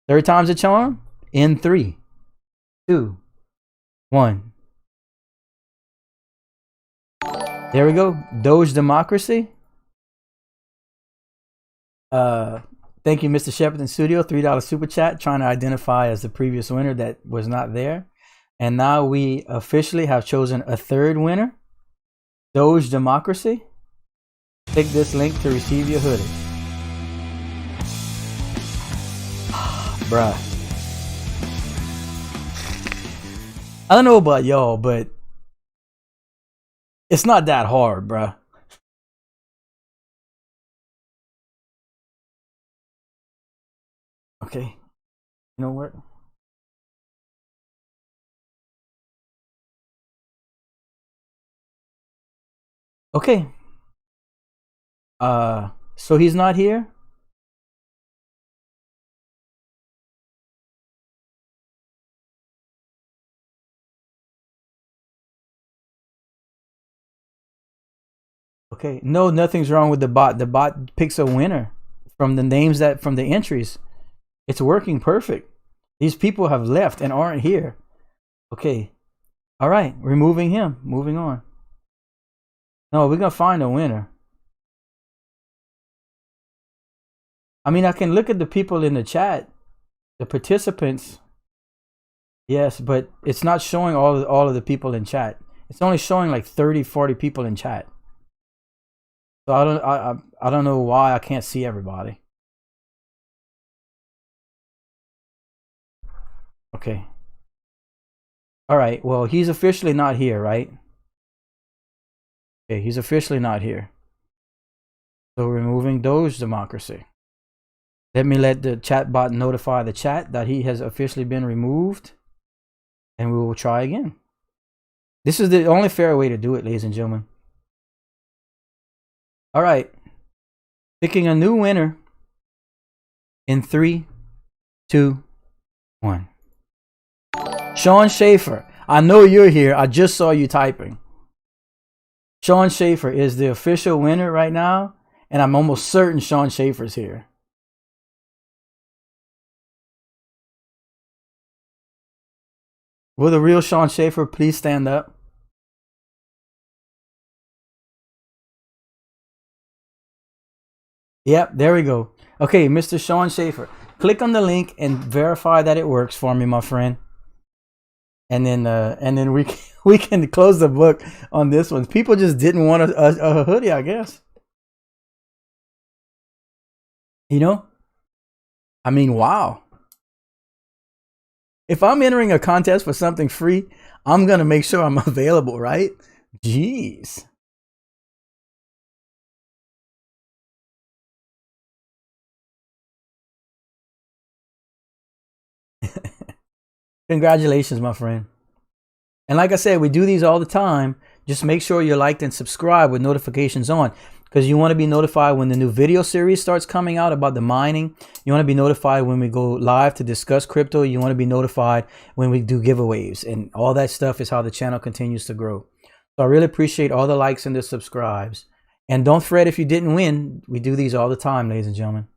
third time's a charm. In 3, 2, 1. There we go. Doge Democracy. Thank you, Mr. Shepard in Studio. $3 super chat, trying to identify as the previous winner that was not there. And now we officially have chosen a third winner. Doge Democracy. Click this link to receive your hoodie. Bruh. I don't know about y'all, but it's not that hard, bruh. Okay. You know what? Okay. So he's not here? Okay. No, nothing's wrong with the bot. The bot picks a winner from the names from the entries. It's working perfect. These people have left and aren't here. Okay. All right. Removing him. Moving on. No, we're going to find a winner. I mean, I can look at the people in the chat, the participants. Yes, but it's not showing all of the people in chat. It's only showing like 30, 40 people in chat. So I don't know why I can't see everybody. Okay. All right. Well, he's officially not here, right? Okay, he's officially not here. So removing Doge democracy. Let the chat bot notify the chat that he has officially been removed. And we will try again. This is the only fair way to do it, ladies and gentlemen. All right. Picking a new winner in 3, 2, 1. Sean Schaefer. I know you're here. I just saw you typing. Sean Schaefer is the official winner right now. And I'm almost certain Sean Schaefer's here. Will the real Sean Schaefer please stand up? Yep, there we go. Okay, Mr. Sean Schaefer. Click on the link and verify that it works for me, my friend. And then we can close the book on this one. People just didn't want a hoodie, I guess. You know? I mean, wow. If I'm entering a contest for something free, I'm going to make sure I'm available, right? Jeez. Congratulations, my friend. And like I said, we do these all the time. Just make sure you're liked and subscribed with notifications on, because you want to be notified when the new video series starts coming out about the mining. You want to be notified when we go live to discuss crypto. You want to be notified when we do giveaways, and all that stuff is how the channel continues to grow. So I really appreciate all the likes and the subscribes. And don't fret if you didn't win. We do these all the time, ladies and gentlemen.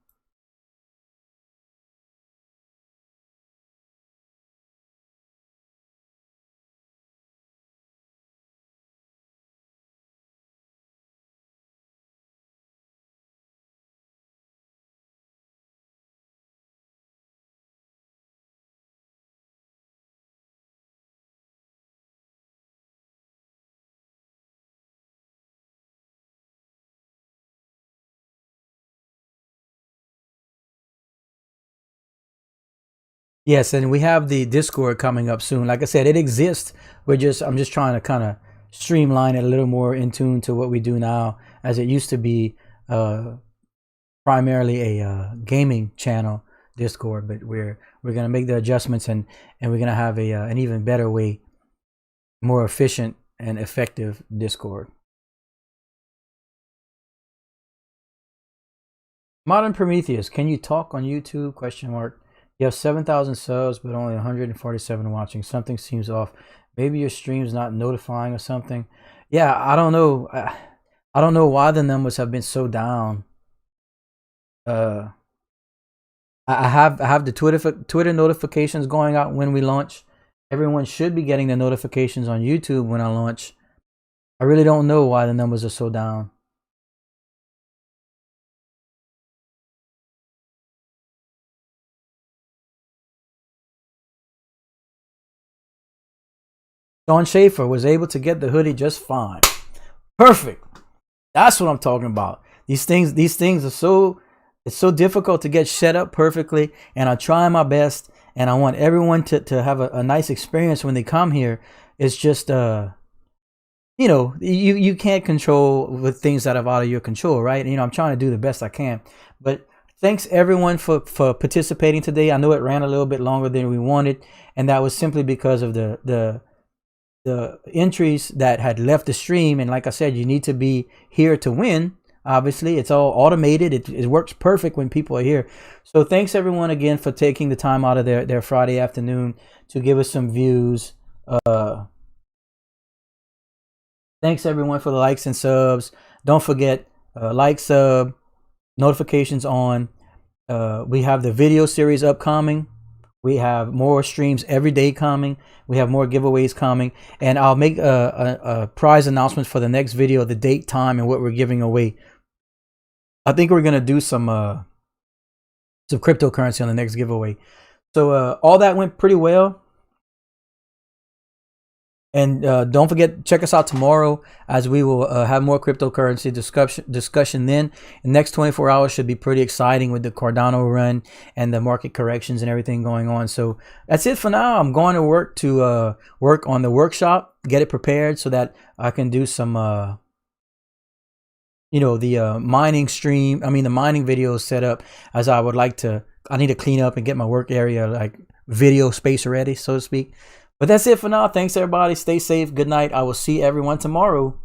Yes, and we have the Discord coming up soon. Like I said, it exists. I'm just trying to kind of streamline it a little more in tune to what we do now, as it used to be primarily a gaming channel, Discord. But we're gonna make the adjustments, and we're gonna have an even better way, more efficient and effective Discord. Modern Prometheus, can you talk on YouTube? Question mark. You have 7,000 subs, but only 147 watching. Something seems off. Maybe your stream's not notifying or something. Yeah, I don't know. I don't know why the numbers have been so down. I have the Twitter notifications going out when we launch. Everyone should be getting the notifications on YouTube when I launch. I really don't know why the numbers are so down. Sean Schaefer was able to get the hoodie just fine. Perfect. That's what I'm talking about. These things are it's so difficult to get set up perfectly, and I try my best, and I want everyone to have a nice experience when they come here. It's just you know, you can't control with things that are out of your control, right? You know, I'm trying to do the best I can. But thanks everyone for participating today. I know it ran a little bit longer than we wanted, and that was simply because of the entries that had left the stream. And like I said, you need to be here to win. Obviously, it's all automated. It works perfect when people are here. So thanks everyone again for taking the time out of their Friday afternoon to give us some views. Thanks everyone for the likes and subs. Don't forget, like, sub, notifications on. We have the video series upcoming. We have more streams every day coming. We have more giveaways coming, and I'll make a prize announcement for the next video, the date, time, and what we're giving away. I think we're gonna do some cryptocurrency on the next giveaway. So all that went pretty well. And don't forget, check us out tomorrow, as we will have more cryptocurrency discussion then. The next 24 hours should be pretty exciting with the Cardano run and the market corrections and everything going on. So that's it for now. I'm going to work on the workshop, get it prepared so that I can do some the mining stream. I mean, the mining videos set up as I would like to. I need to clean up and get my work area, like video space ready, so to speak. But that's it for now. Thanks everybody. Stay safe. Good night. I will see everyone tomorrow.